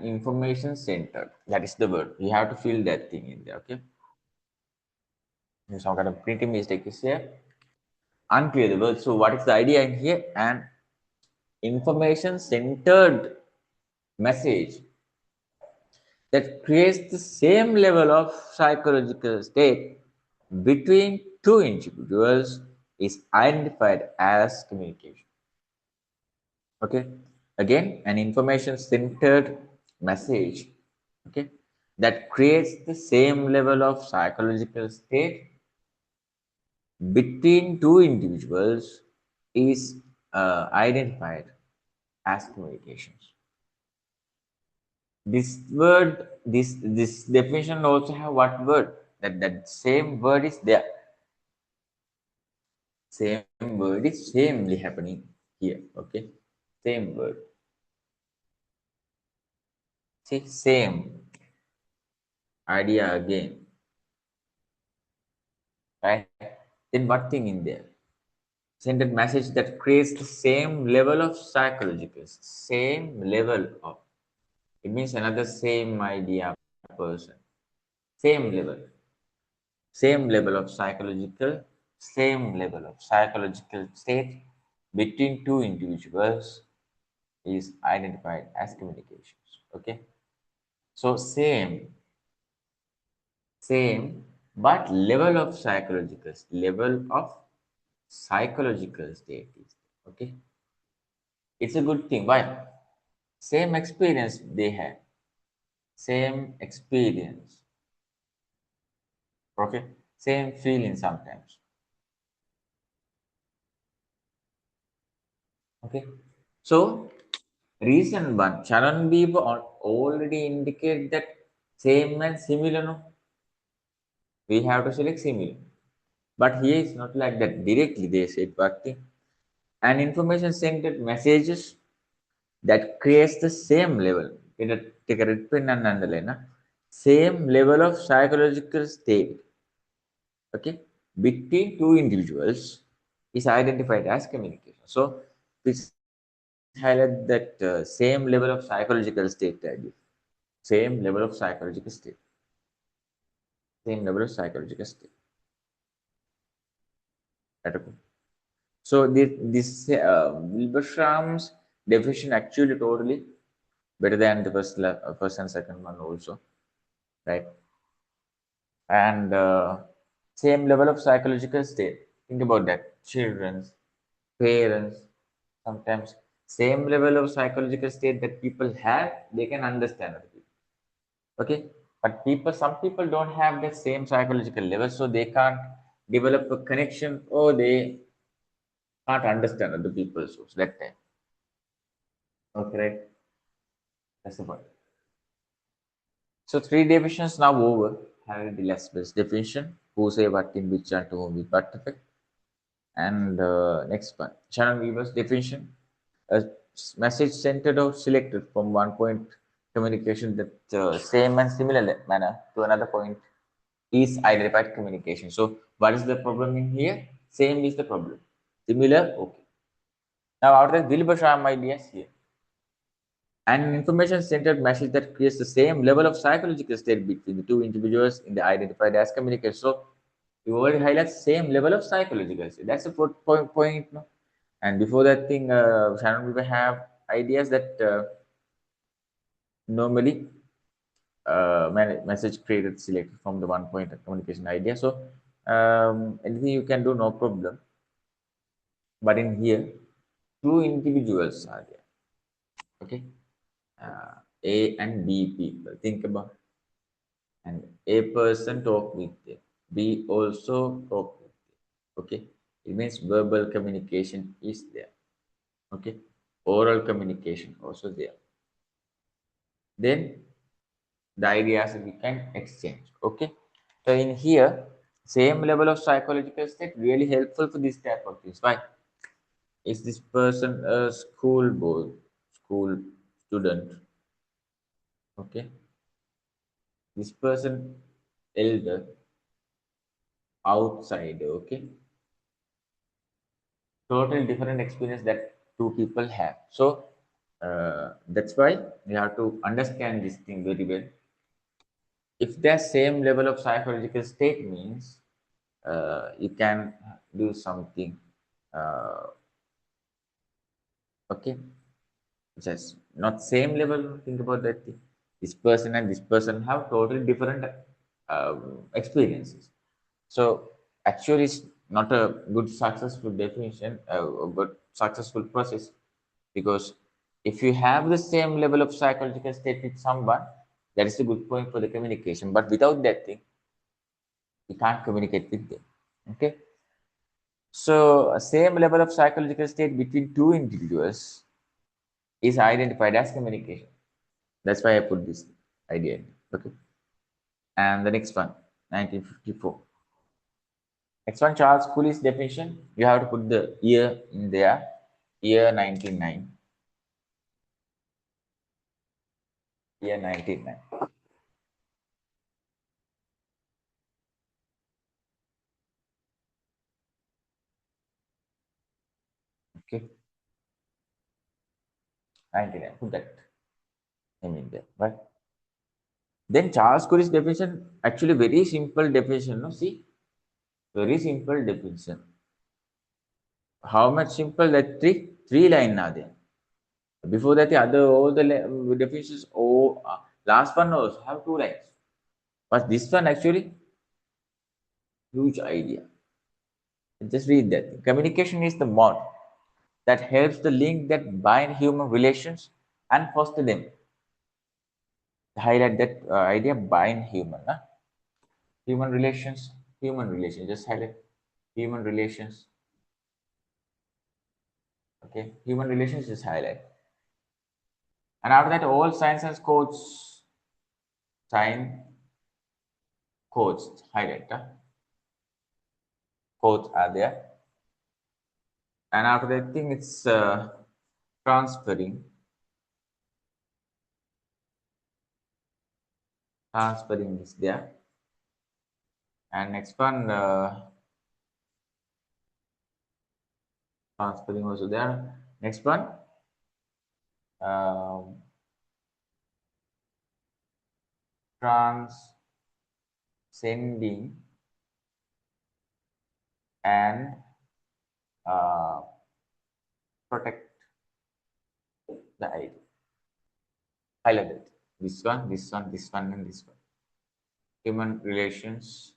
information centered. That is the word. You have to fill that thing in there. Okay. There's some kind of printing mistake is here. Unclear the word. So what is the idea in here? And information centered message that creates the same level of psychological state between two individuals is identified as communication. Okay, again, an information centered message, okay, that creates the same level of psychological state between two individuals is identified as communications. This word, this definition also have what word? That same word is there. Same word is samely happening here. Okay, same word. See, same idea again. Right? Then what thing in there? Send a message that creates the same level of psychological, same level of. It means another same idea person, same level of psychological, same level of psychological state between two individuals is identified as communications. Okay, so same, but level of psychological state is okay. It's a good thing. Why? Same experience they have, same experience, Okay, same feeling sometimes. Okay, so reason one, Sharon Bieber already indicate that same and similar. No, we have to select similar. But here it's not like that directly. They said what thing, and information centered messages that creates the same level. Take a red pen and underline. Same level of psychological state. Okay, between two individuals is identified as communication. So this highlight that same level of psychological state. Same level of psychological state. Same level of psychological state. Right, okay. So this Wilbersham's definition actually totally better than the first and second one also, right? And same level of psychological state. Think about that. Children's, parents, sometimes same level of psychological state that people have, they can understand other people. Okay, but some people don't have that same psychological level, so they can't develop a connection or they can't understand other people. So that time. Okay, right. That's the point. So three definitions now over. Having the less best definition, who say what in which and to whom with what effect. And next one, Shannon Weaver's definition: a message centered or selected from one point communication that same and similar manner to another point is identified communication. So what is the problem in here? Same is the problem. Similar, okay. Now out of the Wilbur ideas here. An information-centered message that creates the same level of psychological state between the two individuals in the identified as communication. So you already highlight same level of psychological state. That's the point. No? And before that thing, Shannon Weaver have ideas that normally message created selected from the one point of communication idea. So anything you can do, no problem. But in here, two individuals are there. Okay, A and B people. Think about, and A person talk with them. B also talk with them. Okay, it means verbal communication is there. Okay, oral communication also there. Then the ideas we can exchange. Okay, so in here, same level of psychological state really helpful for this type of things. Why? Is this person a school boy, school student? Okay, this person elder, outsider. Okay, totally different experience that two people have. So that's why we have to understand this thing very well. If the same level of psychological state means you can do something, uh, okay, just not same level. Think about that thing. This person and this person have totally different experiences. So actually it's not a good successful definition, a good successful process, because if you have the same level of psychological state with someone, that is a good point for the communication. But without that thing, you can't communicate with them. Okay. So a same level of psychological state between two individuals is identified as communication. That's why I put this idea in. Okay. And the next one, 1954. Next one, Charles Cooley's definition. You have to put the year in there. Year 1909. Year 1909. Okay. 1909. Put that name in there. Right. Then Charles Cooley's definition, actually very simple definition. No, see, very simple definition. How much simple that three line are there. Before that, the other all the definitions. Oh, last one also have two lines. But this one actually huge idea. Just read that. Communication is the bond that helps the link that bind human relations and foster them. Highlight that idea, bind human. Huh? Human relations, just highlight human relations. Okay, human relations, just highlight. And after that, all signs and codes, sign codes, highlight. Codes are there. And after that thing, it's transferring. Transferring is there. And next one, transferring also there. Next one, um, transcending and protect the idea. Highlight it. This one, this one, this one, and this one. Human relations,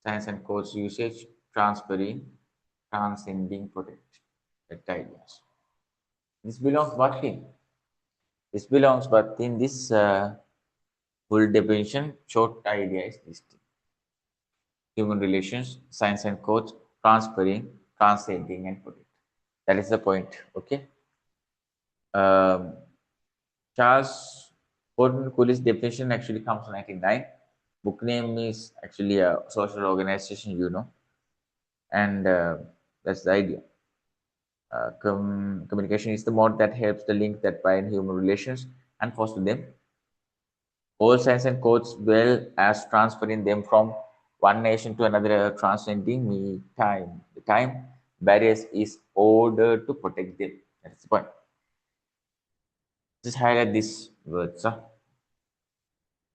science and codes usage, transferring, transcending, protect. That ideas. This belongs what in? This belongs, but in this full definition, short idea is this thing. Human relations, science and codes, transferring, transcending, and protect. That is the point. Okay. Um, Charles Gordon Cooley's definition actually comes from 1999. Book name is actually a social organization, and that's the idea. Communication is the mode that helps the link that bind human relations and foster them. All signs and codes, well as transferring them from one nation to another, transcending time. The time barriers is ordered to protect them. That's the point. Just highlight these words.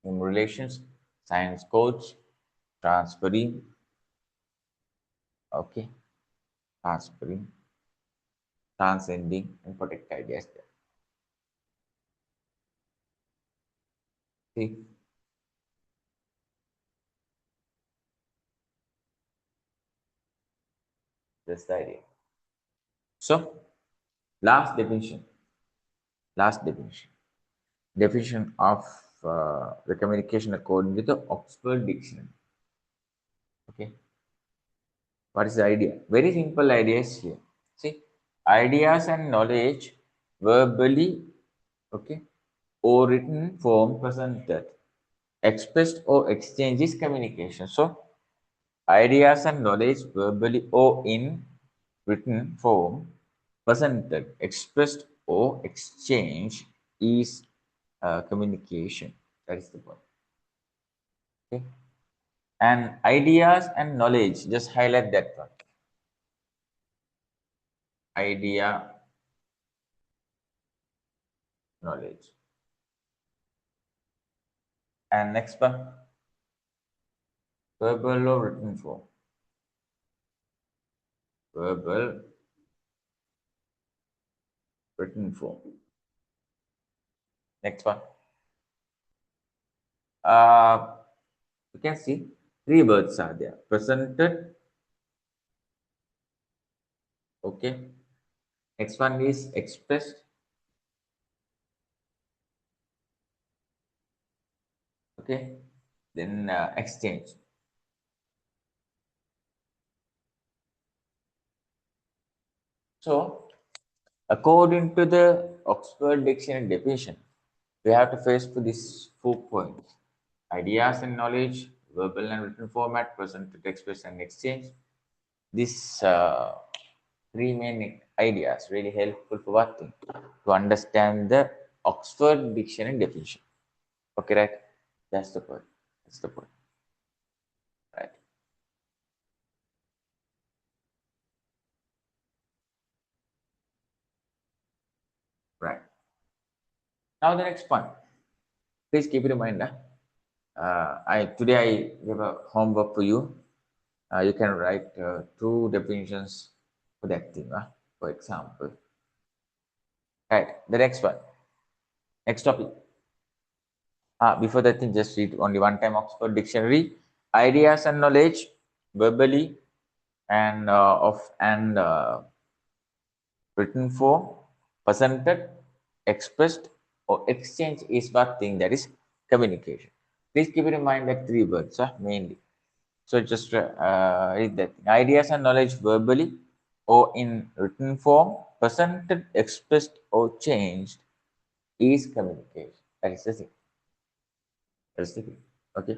Human relations, science codes, transferring, okay, transferring, transcending, and protect ideas there. See, that's the idea. So, last definition, last definition, definition of the communication according to the Oxford Dictionary. Okay, what is the idea? Very simple ideas here. See, ideas and knowledge verbally, okay, or written form presented, expressed or exchanged is communication. So, ideas and knowledge verbally or in written form presented, expressed or exchanged is communication. That is the point. Okay. And ideas and knowledge, just highlight that one. Idea, knowledge. And next one, verbal or written form. Verbal, written form. Next one. You can see three words are there. Presented. Okay. Next one is expressed. Okay. Then exchange. So, according to the Oxford Dictionary definition, we have to face to these 4 points. Ideas and knowledge, verbal and written format, presented, express, and exchange. These three main ideas really helpful for what thing? To understand the Oxford Dictionary definition. Okay, right? That's the point. That's the point. Right. Right. Now the next point. Please keep it in mind. Today I give a homework for you. You can write two definitions for that thing, for example. Right, the next one. Next topic. Before that thing, just read only one time Oxford Dictionary. Ideas and knowledge, verbally and written form, presented, expressed, or exchange is what thing that is communication. Please keep it in mind that three words mainly. So just read that. Ideas and knowledge verbally or in written form, presented, expressed, or changed is communication. That is the thing. That's the thing. Okay.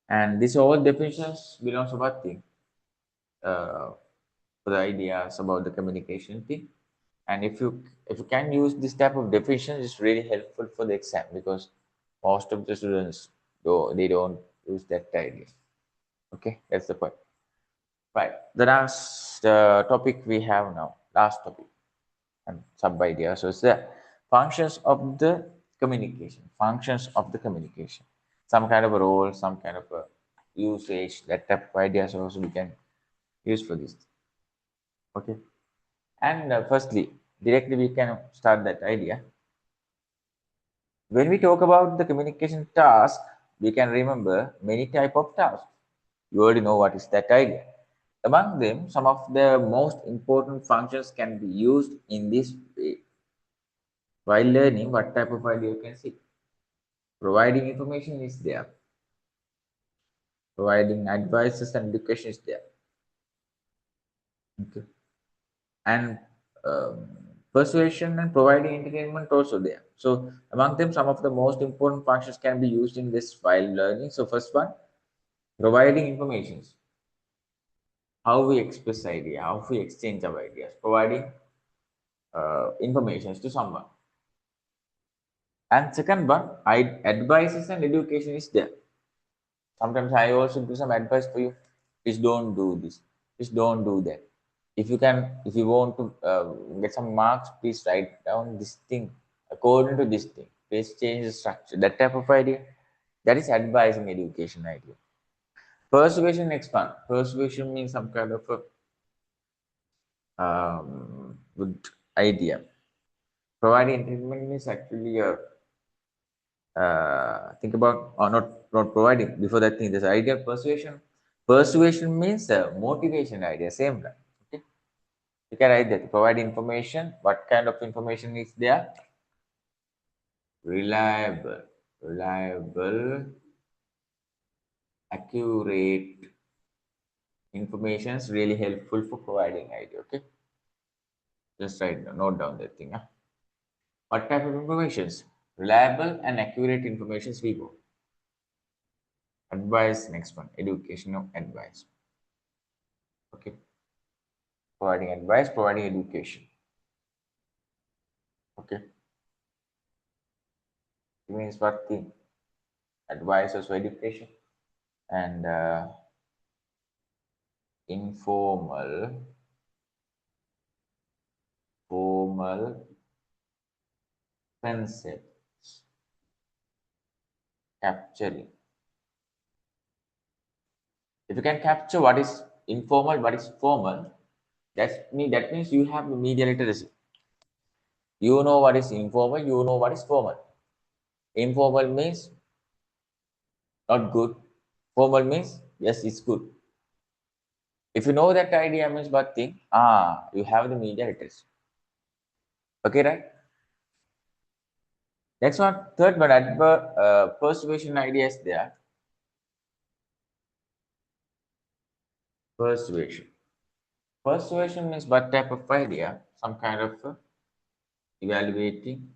And these all definitions belongs to what thing? Uh, for the ideas about the communication thing. And if you can use this type of definition, it's really helpful for the exam because most of the students they don't use that idea. Okay, that's the point. Right. The last topic we have now, last topic and sub idea. So it's the functions of the communication. Functions of the communication. Some kind of a role, some kind of a usage. That type of ideas also we can use for this. Okay. And firstly, directly we can start that idea. When we talk about the communication task, we can remember many type of tasks. You already know what is that idea. Among them, some of the most important functions can be used in this way. While learning, what type of idea you can see? Providing information is there. Providing advices and education is there. Okay. And um, persuasion and providing entertainment also there. So among them, some of the most important functions can be used in this while learning. So first one, providing informations. How we express idea, how we exchange our ideas, providing informations to someone. And second one, advices and education is there. Sometimes I also give some advice for you. Please don't do this. Please don't do that. If you want to get some marks, please write down this thing according to this thing. Please change the structure. That type of idea. That is advising education idea. Persuasion next one. Persuasion means some kind of a good idea. Providing entertainment means actually a think about or not providing before that thing. This idea of persuasion. Persuasion means motivation idea. Same line. Okay. You can write that. Provide information. What kind of information is there? Reliable, reliable, accurate information is really helpful for providing idea. Okay. Just write note down that thing. Huh? What type of informations? Reliable and accurate informations we go. Advice next one. Educational advice. Okay. Providing advice, providing education. Okay. It means what thing? Advice also education and informal, formal concepts capturing. If you can capture what is informal, what is formal, that means you have media literacy. You know what is informal, you know what is formal. Informal means not good. Formal means yes, it's good. If you know that idea means what thing, you have the media literacy. Okay, right? Next one, third one, persuasion ideas there. Persuasion. Persuasion means what type of idea? Some kind of evaluating,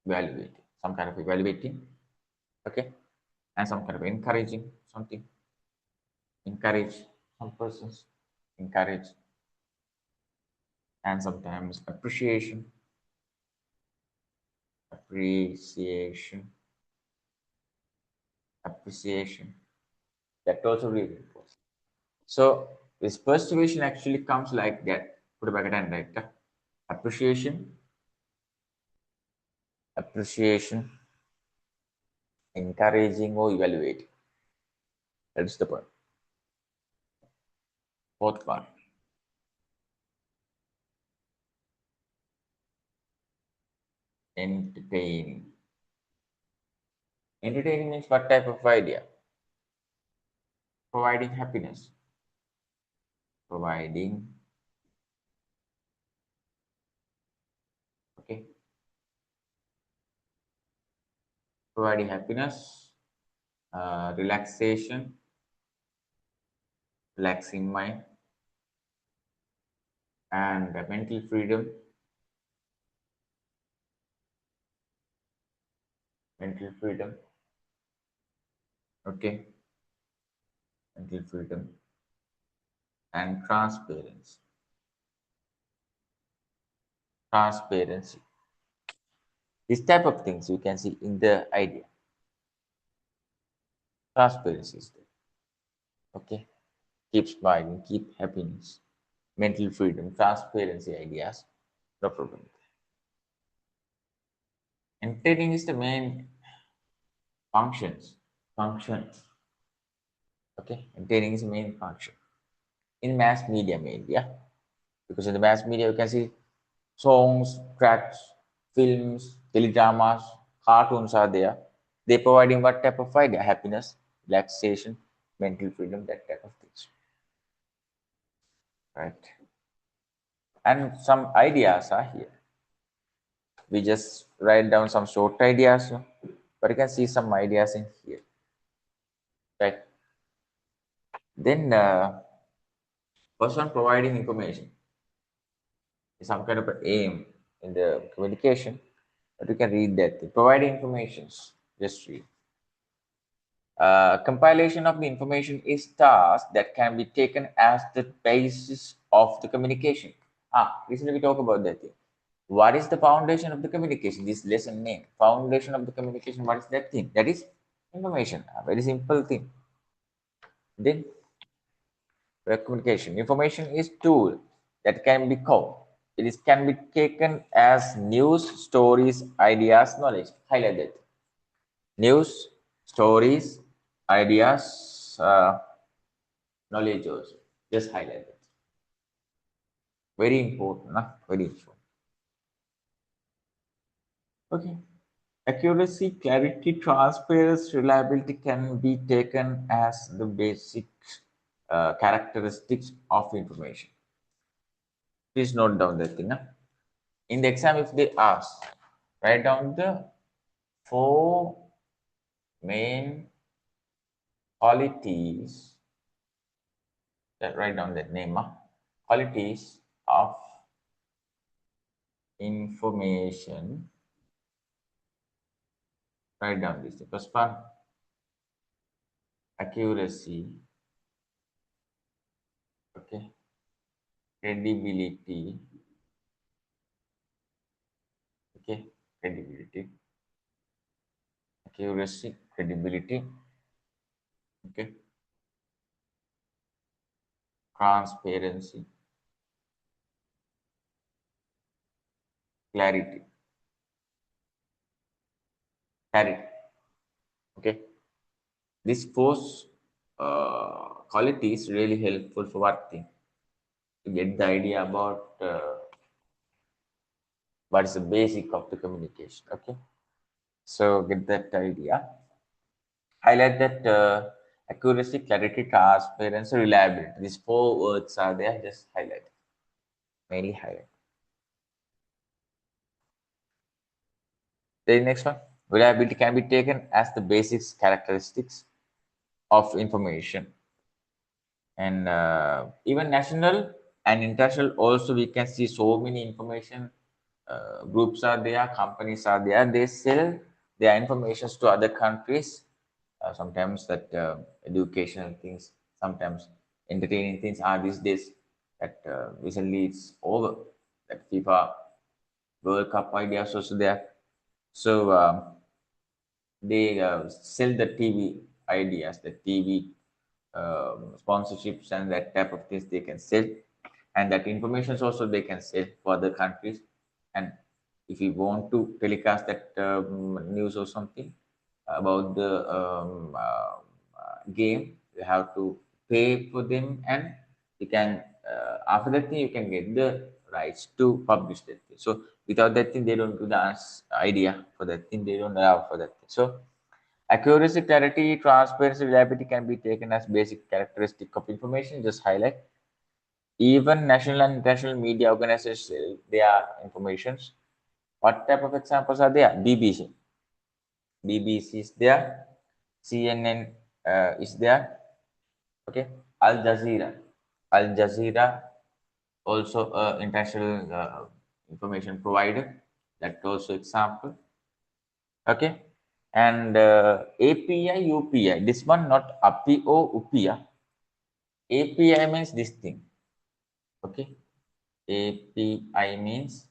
evaluating, some kind of evaluating, okay, and some kind of encouraging something, encourage some persons, encourage, and sometimes appreciation, appreciation, appreciation. That also really important. So this persuasion actually comes like that. Put a bracket and write appreciation, appreciation, encouraging or evaluating. That's the point. Fourth one. Entertaining. Entertaining means what type of idea? Providing happiness. Providing, okay, providing happiness, relaxation, relaxing mind, and mental freedom, mental freedom, okay, mental freedom, and transparency. Transparency. This type of things you can see in the idea. Transparency is there. Okay. Keep smiling, keep happiness, mental freedom, transparency ideas. No problem. Entertaining is the main functions. Function. Okay. Entertaining is the main function. In mass media mainly, yeah. Because in the mass media you can see songs, tracks, films, teledramas, cartoons are there. They providing what type of idea? Happiness, relaxation, mental freedom, that type of things. Right. And some ideas are here. We just write down some short ideas, but you can see some ideas in here. Right. Then person providing information is some kind of an aim in the communication, but you can read that. Providing informations, just read. Compilation of the information is task that can be taken as the basis of the communication. Recently we talk about that thing. What is the foundation of the communication? This lesson name, foundation of the communication. What is that thing? That is information. A very simple thing. Then communication. Information is tool that can be called. It is can be taken as news, stories, ideas, knowledge. Highlight that. News, stories, ideas, knowledge also. Just highlight it. Very important, huh? Very important. Okay. Accuracy, clarity, transparency, reliability can be taken as the basic characteristics of information. Please note down that thing. Huh? In the exam, if they ask, write down the 4 main qualities. Write down that name. Huh? Qualities of information. Write down this. The first one, accuracy. Okay. Credibility. Okay. Credibility. Accuracy, credibility. Okay. Transparency, clarity. Clarity. Okay. These 4 qualities really helpful for what thing? To get the idea about what is the basic of the communication. Okay. So get that idea. Highlight that accuracy, clarity, transparency, reliability. These 4 words are there. Just highlight. Mainly highlight. The next one. Reliability can be taken as the basic characteristics of information. And even national and international also we can see so many information groups are there, companies are there, they sell their informations to other countries, sometimes that educational things, sometimes entertaining things are these days that recently it's over, that FIFA World Cup ideas also there. So they sell the TV ideas, the TV sponsorships and that type of things they can sell, and that information also they can sell for other countries. And if you want to telecast that news or something about the game, you have to pay for them, and you can after that thing you can get the rights to publish that thing. So without that thing they don't do the idea for that thing, they don't allow for that thing. So accuracy, clarity, transparency, reliability can be taken as basic characteristic of information. Just highlight. Even national and international media organizations sell their informations. What type of examples are there? BBC. BBC is there, CNN is there. Okay, Al Jazeera. Al Jazeera also international information provider. That also example. Okay, and API UPI. This one not API or UPI. API means this thing. Okay, API means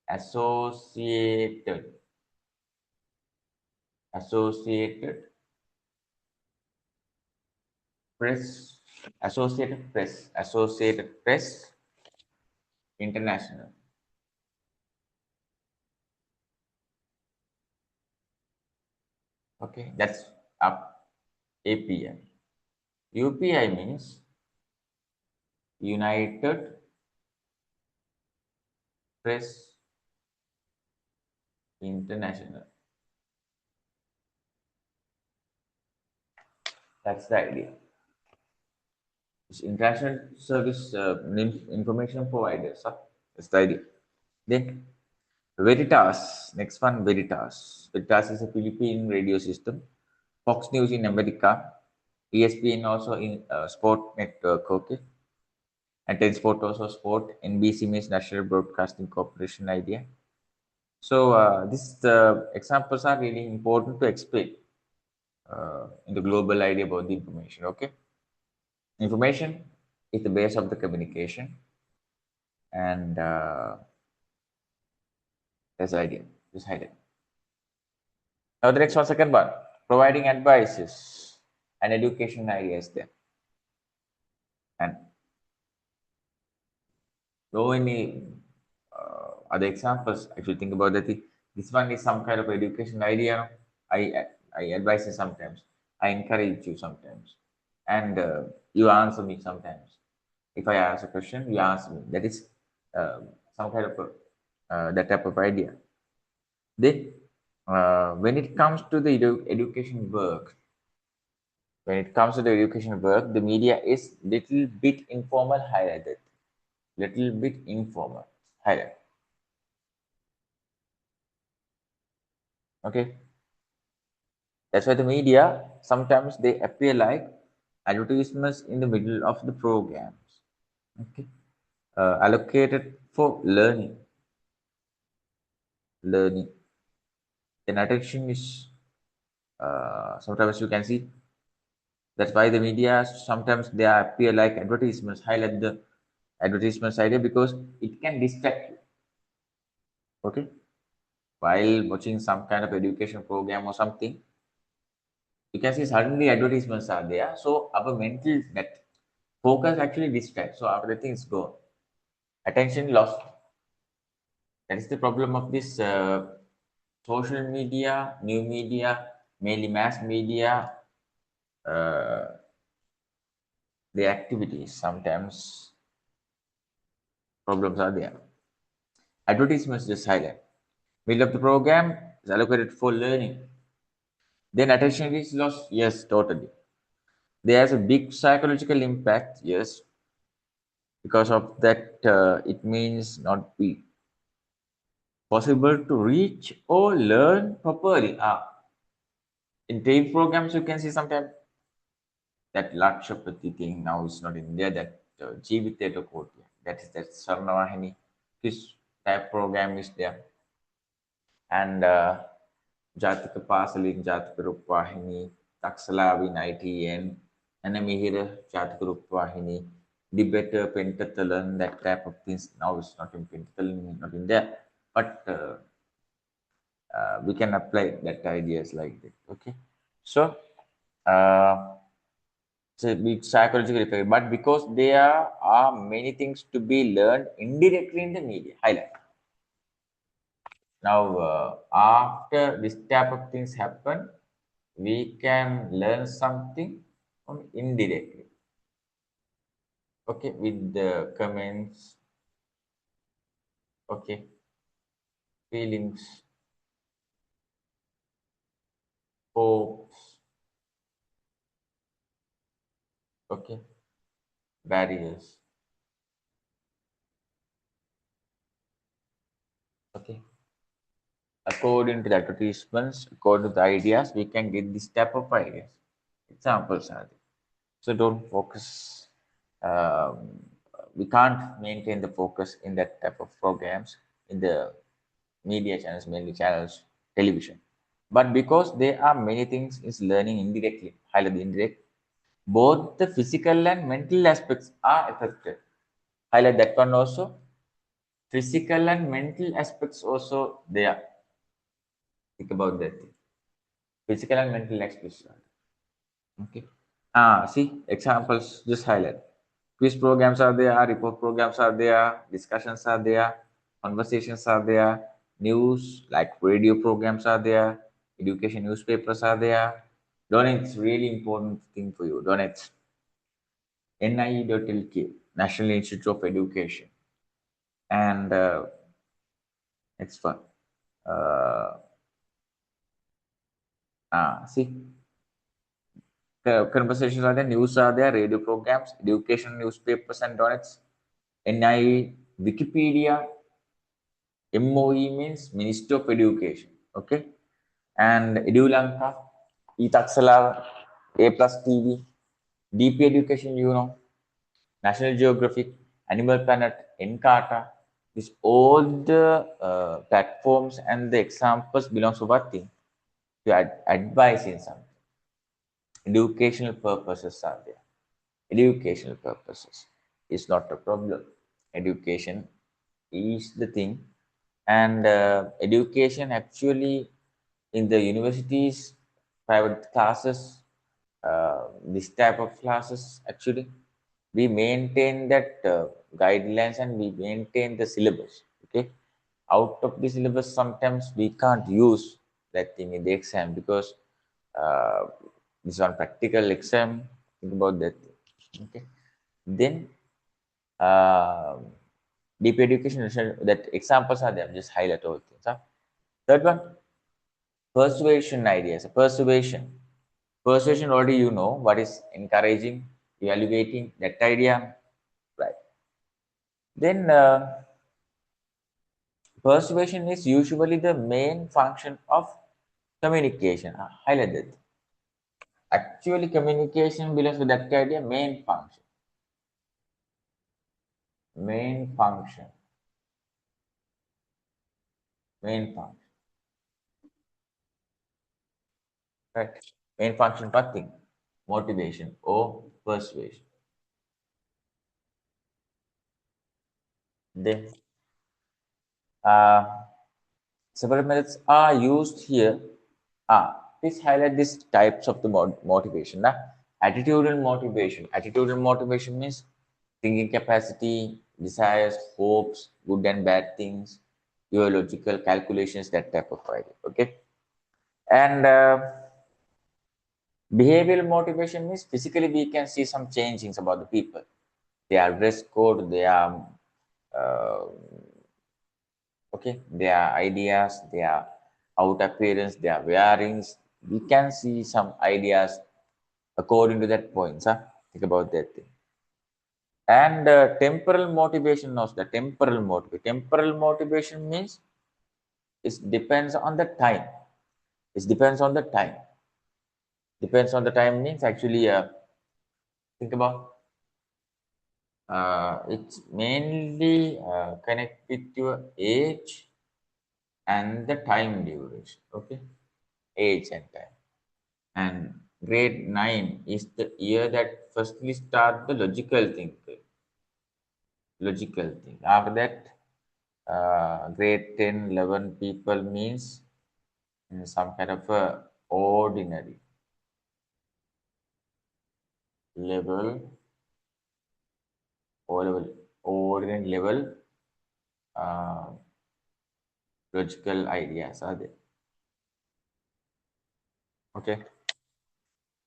associated associated press associated press international. Okay, that's up API. UPI means United Press International. That's the idea. It's international service information providers. Huh? That's the idea. Then Veritas. Next one, Veritas. Veritas is a Philippine radio system. Fox News in America. ESPN also in sport network. Okay. And then sport also sport. NBC means National Broadcasting Corporation idea. So these examples are really important to explain in the global idea about the information. Okay. Information is the base of the communication, and that's the idea. Just hide it. Now the next one, second one, providing advices and education ideas there. And so many other examples. If you think about that, this one is some kind of education idea. I advise you sometimes. I encourage you sometimes, and you answer me sometimes. If I ask a question, you answer me. That is some kind of that type of idea. Then, when it comes to the education work, the media is little bit informal highlighted, little bit informal highlighted. Okay, that's why the media sometimes they appear like advertisements in the middle of the programs. Okay, allocated for learning. Then attention is sometimes you can see. That's why the media sometimes they appear like advertisements, highlight the advertisements idea because it can distract you. Okay, while watching some kind of education program or something, you can see suddenly advertisements are there. So our mental that focus actually distracts. So after the things go, attention lost. That is the problem of this social media, new media, mainly mass media. Uh, the activities sometimes problems are there. Advertisements just highlight. Middle of the program is allocated for learning. Then attention is lost. Yes, totally. There's a big psychological impact. Yes, because of that, it means not be possible to reach or learn properly. In paid programs, you can see sometimes that Lakshapati thing now is not in there. That Jeeviteta code. That is that Sarnavahini. This type program is there. And Jatika Pasalin, Jatika Rupahini, Taksalavin ITN, Anamihira, Jatika Rupahini, Debater, Pentatalan, that type of things. Now it's not in Pentatalan, not in there. But we can apply that ideas like that. Okay. So it's a big psychological effect. But because there are many things to be learned indirectly in the media. Highlight. Now, after this type of things happen, we can learn something from indirectly. Okay, with the comments, okay, feelings, hopes, okay, barriers, okay. according to the advertisements, according to the ideas, we can get this type of ideas. Examples are there. So don't focus. Um, we can't maintain the focus in that type of programs in the media channels, mainly channels, television. But because there are many things is learning indirectly, highlight the indirect, both the physical and mental aspects are affected. Highlight that one also. Physical and mental aspects also there. Think about that. Physical and mental aspects. Okay. See, examples just highlight. Quiz programs are there, report programs are there, discussions are there, conversations are there, news like radio programs are there, education newspapers are there. Donate is really important thing for you. Donate NIE.lk, National Institute of Education. And next one. Uh, See, conversations are there, news are there, radio programs, education newspapers and donuts. NIE, Wikipedia, MOE means Ministry of Education. Okay. And EduLanka, eTaxala, A Plus TV, DP Education, National Geographic, Animal Planet, Encarta. This all the platforms and the examples belongs to what thing? To advise in something. Educational purposes are there. Educational purposes is not a problem. Education is the thing, and education actually in the universities, private classes, this type of classes actually we maintain that guidelines and we maintain the syllabus. Okay, out of the syllabus sometimes we can't use that thing in the exam because uh, this one practical exam. Think about that. Okay, then deep education that examples are there. Just highlight all things. Huh? Third one, persuasion ideas. Persuasion. Persuasion already you know what is encouraging, evaluating that idea, right? Then persuasion is usually the main function of communication. Highlight that. Actually, communication belongs to that idea main function. Main function. Main function. Right. Main function nothing. Motivation or persuasion. Then uh, several methods are used here. Please highlight these types of the motivation. Attitudinal motivation. Attitudinal motivation means thinking capacity, desires, hopes, good and bad things, your logical calculations, that type of idea. Okay. And behavioral motivation means physically we can see some changings about the people. Their dress code, their uh, okay, their ideas, their out appearance, their wearings. We can see some ideas according to that points. Think about that thing. And temporal motivation knows the temporal motivation. Temporal motivation means it depends on the time. It depends on the time. Depends on the time means actually think about it's mainly connect with your age and the time duration. Okay, age and time. And grade 9 is the year that firstly start the logical thinking. Logical thing. After that, grade 10, 11 people means some kind of a ordinary level or level, ordinary level uh, logical ideas are there. Okay.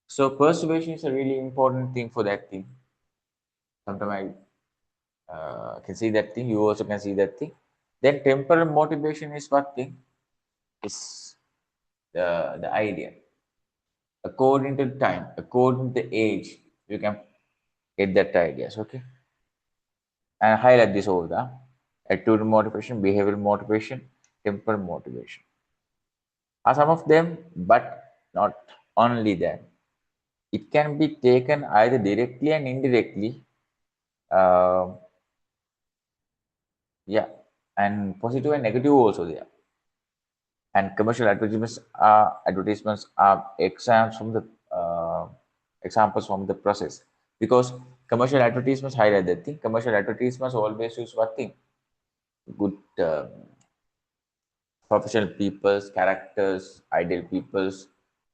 So persuasion is a really important thing for that thing. Sometimes I can see that thing. You also can see that thing. Then temporal motivation is what thing? Is the idea. According to the time, according to the age, you can get that ideas. Okay. And highlight this over the attitude motivation, behavioral motivation, temporal motivation. are some of them, but not only that. It can be taken either directly and indirectly. Uh, yeah, and positive and negative also there. And commercial advertisements are examples from the process, because commercial advertisements highlight that thing. Commercial advertisements always use what thing? Good professional people's characters, ideal people's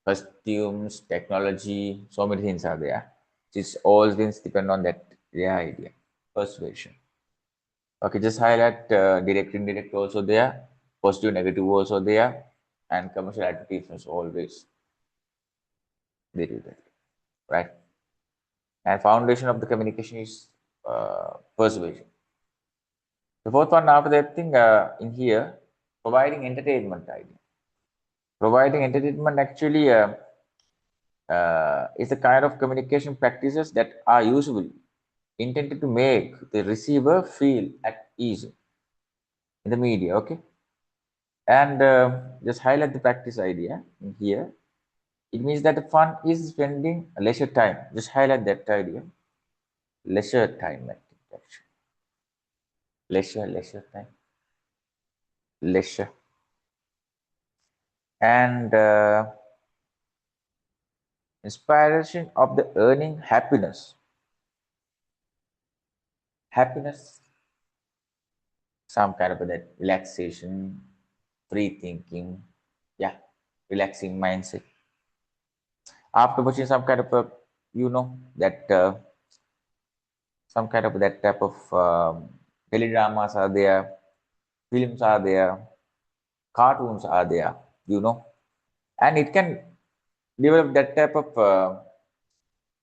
costumes, technology, so many things are there. It's all things depend on that their idea, persuasion. Okay, just highlight direct, indirect also there, positive, negative also there, and commercial advertisements always they do that, right? And foundation of the communication is persuasion. The fourth one after that thing in here, providing entertainment idea. Providing entertainment actually is the kind of communication practices that are usually intended to make the receiver feel at ease in the media. Okay, and just highlight the practice idea in here. It means that the fun is spending leisure time. Just highlight that idea. Leisure time activity. Leisure time. Leisure. And inspiration of the earning happiness. Happiness, some kind of that relaxation, free thinking, yeah, relaxing mindset. After watching some kind of a, that some kind of that type of teledramas are there, films are there, cartoons are there, and it can develop that type of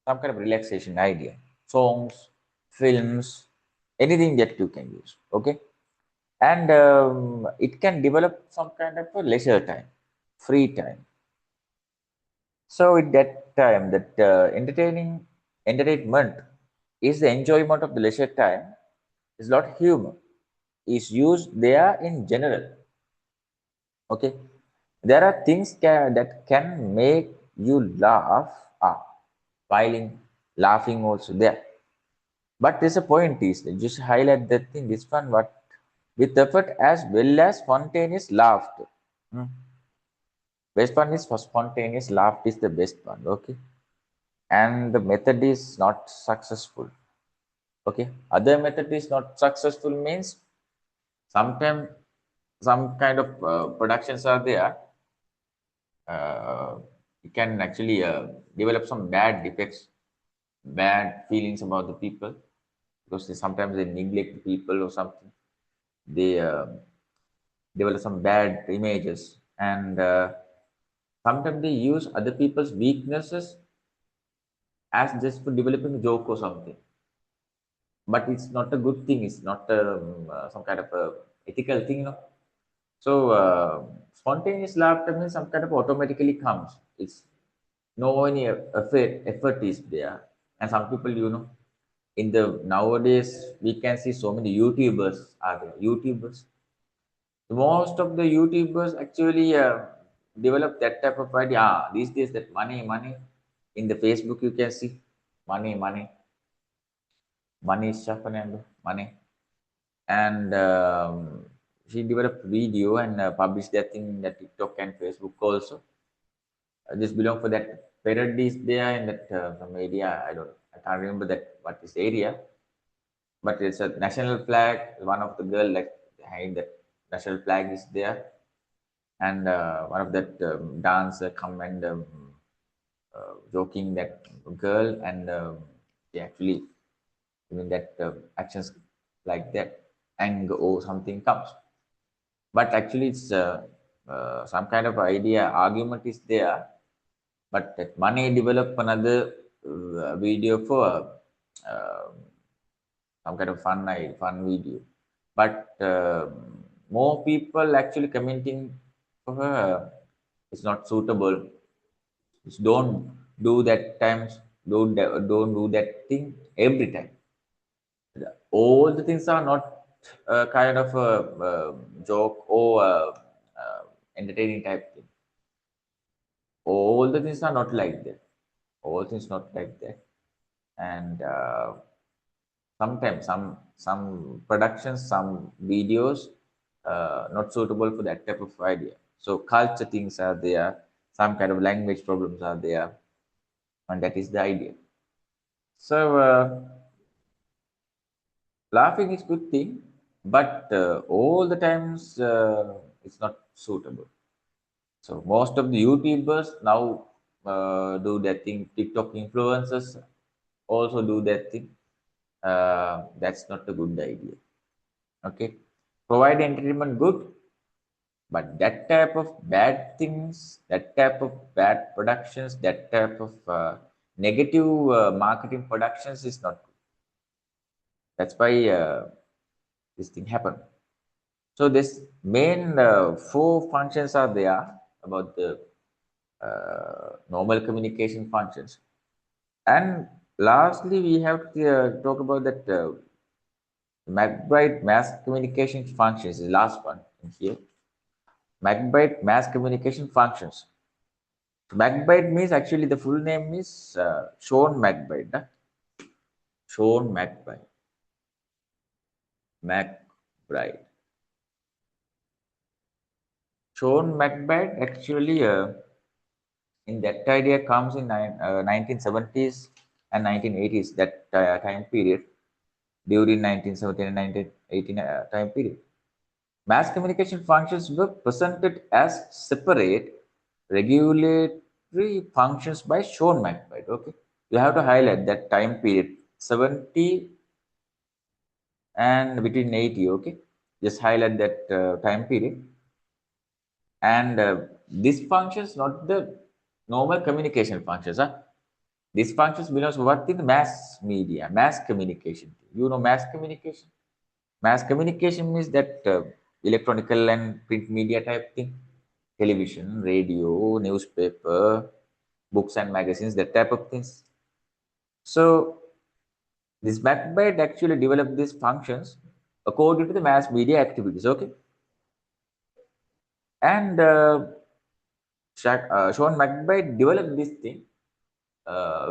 some kind of relaxation idea. Songs, films, anything that you can use. Okay, and it can develop some kind of a leisure time, free time. So at that time, that entertainment is the enjoyment of the leisure time. Is not humor. Is used there in general. Okay, there are things that can make you laugh. While laughing also there. But there's a point is that just highlight that thing. This one, what with effort as well as spontaneous laughter. Hmm. Best one is for spontaneous laugh is the best one. Okay, and the method is not successful. Okay, other method is not successful means sometimes some kind of productions are there. You can actually develop some bad defects, bad feelings about the people, because sometimes they neglect the people or something. They develop some bad images, and sometimes they use other people's weaknesses as just for developing a joke or something. But it's not a good thing. It's not some kind of a ethical thing. So spontaneous laughter means some kind of automatically comes. It's no any effort is there, and some people, in the nowadays we can see so many YouTubers are there. YouTubers, most of the YouTubers actually develop that type of idea. These days that money in the Facebook you can see money is happening money, and she developed video and published that thing in the TikTok and Facebook also. This belong for that parodies there in that some area. I can't remember that what is area, but it's a national flag. One of the girl like behind the national flag is there, and one of that dancer come and joking that girl, and they actually doing that actions like that, anger or something comes. But actually, it's some kind of idea argument is there, but that money develop another video for uh, some kind of fun video. But more people actually commenting for her, it's not suitable. It's don't do that times. Don't do that thing every time. All the things are not kind of a joke or entertaining type thing. all the things are not like that. All things not like that. And sometimes some productions, some videos not suitable for that type of idea. So culture things are there, some kind of language problems are there, and that is the idea. So laughing is good thing, but all the times it's not suitable. So most of the YouTubers now do that thing. TikTok influencers also do that thing. That's not a good idea. Okay, provide entertainment good, but that type of bad things, that type of bad productions, that type of negative marketing productions is not good. That's why this thing happened. So this main four functions are there about the normal communication functions. And lastly, we have to talk about that McBride mass communication functions, the last one in here. McBride mass communication functions. McBride means actually the full name is Sean McBride. Sean McBride. McBride. Sean McBride actually in that idea comes in 1970s and 1980s, that time period, during 1917 and 1918 time period. Mass communication functions were presented as separate regulatory functions by Sean McBride. Okay, you have to highlight that time period 70 and between 80. Okay, just highlight that time period. And these functions, not the normal communication functions. These functions belongs what in the mass media, mass communication. You know mass communication. Mass communication means that electronical and print media type thing, television, radio, newspaper, books and magazines, that type of things. So this McBride actually developed these functions according to the mass media activities. Okay, and Sean McBride developed this thing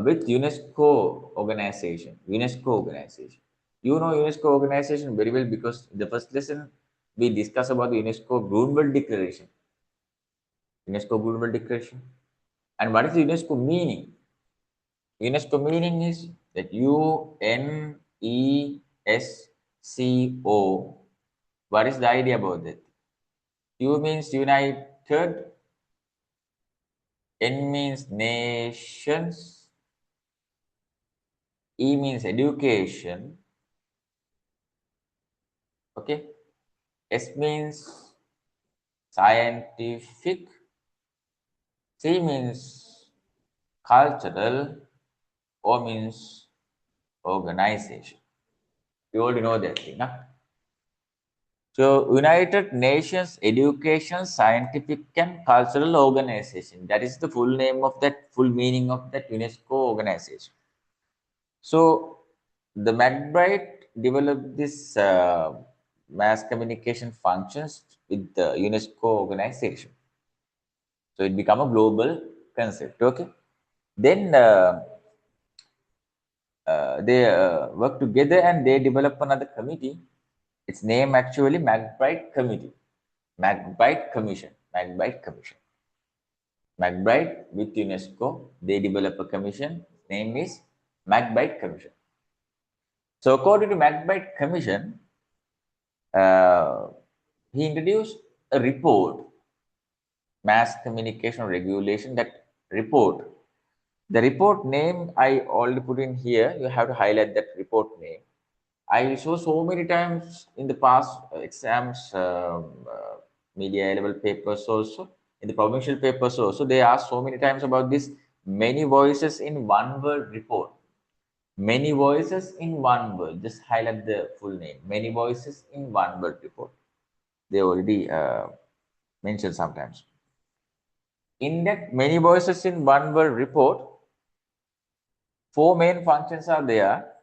with UNESCO organization. UNESCO organization. You know UNESCO organization very well because in the first lesson we discussed about the UNESCO Grunwald Declaration. UNESCO Grunwald Declaration. And what is the UNESCO meaning? UNESCO meaning is that UNESCO. What is the idea about that? U means united, N means nations, E means education, okay? S means scientific, C means cultural, O means organization. You already know that thing, huh? So, United Nations Education, Scientific and Cultural Organization. That is the full name of that, full meaning of that UNESCO organization. So, the McBride developed this mass communication functions with the UNESCO organization. So, it became a global concept. Okay. Then they work together and they develop another committee. Its name actually McBride Committee. McBride Commission. McBride Commission. McBride with UNESCO, they develop a commission. Its name is McBride Commission. So according to McBride Commission, uh, he introduced a report, mass communication regulation, that report. The report name I already put in here. You have to highlight that report name. I saw so many times in the past exams, media level papers also, in the provincial papers also, they asked so many times about this many voices in one word report. Many voices in one word. Just highlight the full name. Many voices in one word report. They already mentioned sometimes. In that many voices in one word report, four main functions are there.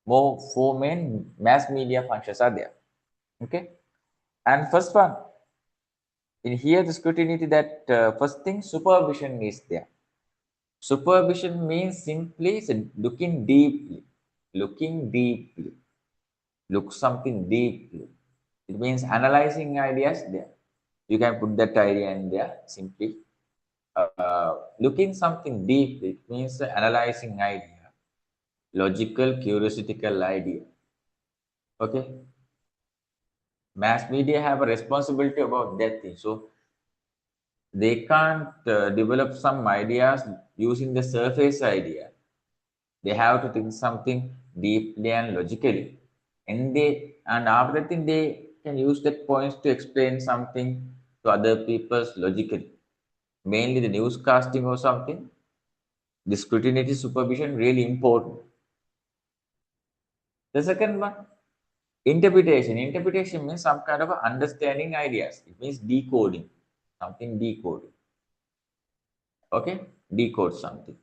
Four main mass media functions are there. Okay. And first one in here the scrutiny that first thing, supervision is there. Supervision means simply looking deeply, looking deeply, look something deeply. It means analyzing ideas there. You can put that idea in there simply. Looking something deeply, it means analyzing idea, logical, curiosical idea. Okay. Mass media have a responsibility about that thing. So they can't develop some ideas using the surface idea. They have to think something deeply and logically. And after that thing they can use that points to explain something to other people's logically. Mainly the newscasting or something. The scrutiny supervision really important. The second one, interpretation. Interpretation means some kind of understanding ideas. It means decoding. Something decoding. Okay? Decode something.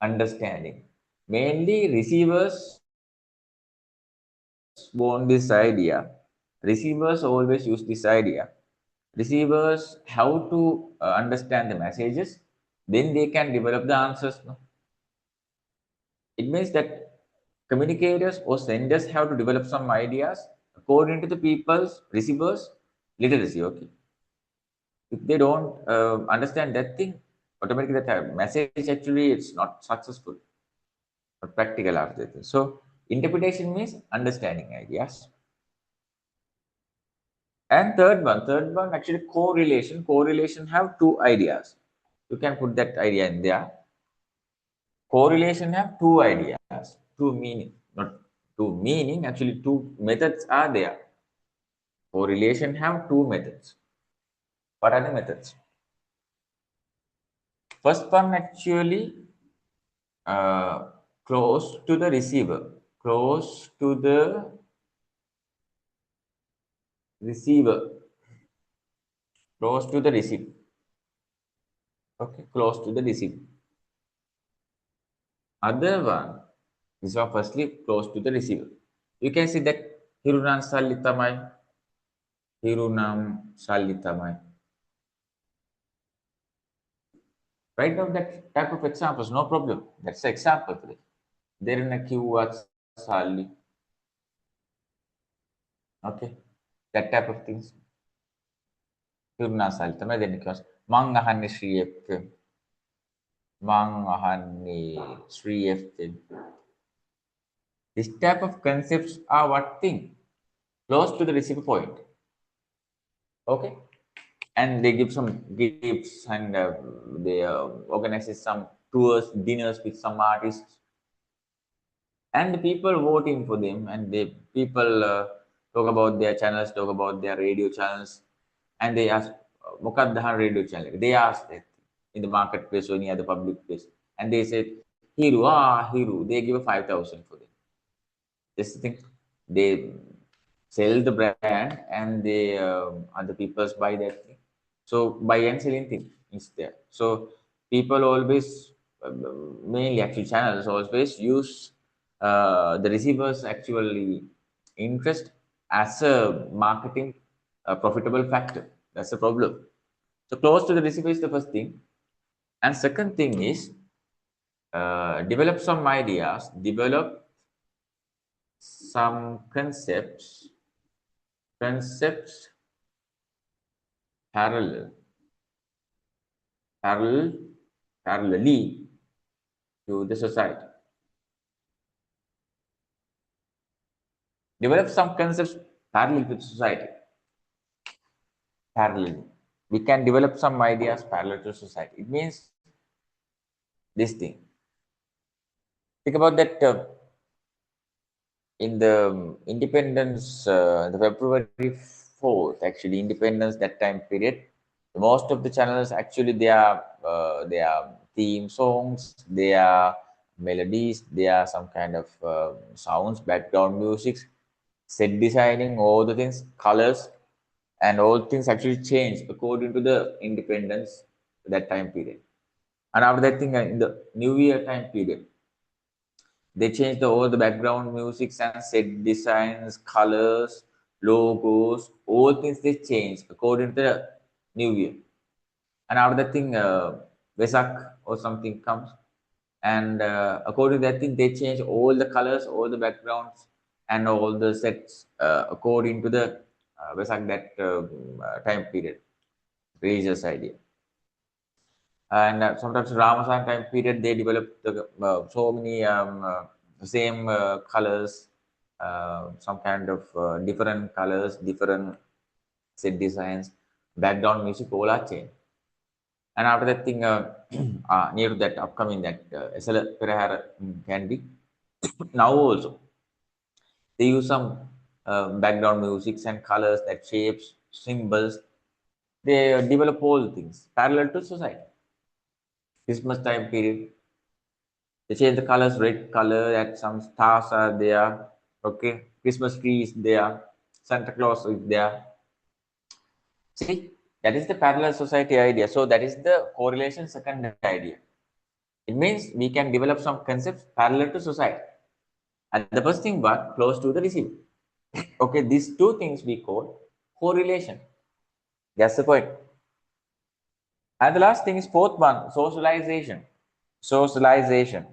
Understanding. Mainly receivers want this idea. Receivers always use this idea. Receivers have to understand the messages, then they can develop the answers. No? It means that communicators or senders have to develop some ideas according to the people's receivers literacy. Okay, if they don't understand that thing, automatically that message actually it's not successful or practical after that. So interpretation means understanding ideas. And third one actually correlation. Correlation have two ideas. You can put that idea in there. Correlation have two ideas, two meaning, not two meaning, actually two methods are there. Correlation have two methods. What are the methods? First one actually uh, close to the receiver, close to the receiver, close to the receiver. Okay, close to the receiver. Other one is firstly close to the receiver. You can see that Hirunan Salitamai, Hirunam Salitamai. Write down that type of examples, no problem. That's the example today. There in a keyword Sali. Okay. That type of things. Hirunam Salitamai, then it comes Mangahani Sri FM. Mangahani Sri FM. This type of concepts are what thing? Close to the receiver point. Okay. And they give some gifts and they organize some tours, dinners with some artists, and the people voting for them, and the people talk about their channels, talk about their radio channels, and they ask, "Mokaddahan radio channel." They asked that in the marketplace or near the public place, and they said, "Hiru, Hiru." They give 5,000 for them. Just think, they sell the brand, and they other people buy that thing. So buy and selling thing is there. So people always, mainly actually channels always use the receiver's actually interest as a marketing profitable factor. That's the problem. So close to the receiver is the first thing, and second thing is develop some ideas, develop some concepts parallel, parallel, parallelly to the society. Develop some concepts parallel to the society. Parallel. We can develop some ideas parallel to society. It means this thing. Think about that in the independence, the February 4th, actually, independence that time period, most of the channels actually they are theme songs, they are melodies, they are some kind of sounds, background music, set designing, all the things, colors, and all things actually change according to the independence that time period. And after that thing, in the New Year time period, they changed all the background music and set designs, colors, logos, all things they change according to the New Year. And after that thing, Vesak or something comes, and according to that thing, they change all the colors, all the backgrounds, and all the sets according to the Vesak that time period, religious idea. And sometimes Ramasan time period, they develop so many same colors, some kind of different colors, different set designs, background music, all are changed. And after that thing, near to that upcoming that SL Perahara can be now also they use some background musics and colors, that shapes, symbols. They develop all things parallel to society. Christmas time period, they change the colors, red color, that some stars are there. Okay, Christmas tree is there, Santa Claus is there. See, that is the parallel society idea. So that is the correlation second idea. It means we can develop some concepts parallel to society. And the first thing but close to the receiver. Okay, these two things we call correlation. That's the point. And the last thing is fourth one, socialization. Socialization.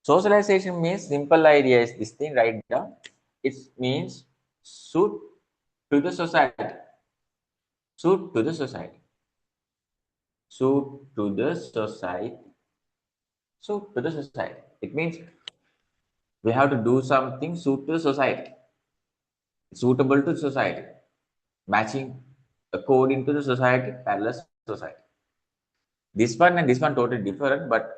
Socialization means simple idea is this thing right down. It means suit to the society. Suit to the society. Suit to the society. Suit to the society. It means we have to do something suit to the society. Suitable to society. Matching according to the society, parallel society. This one and this one totally different, but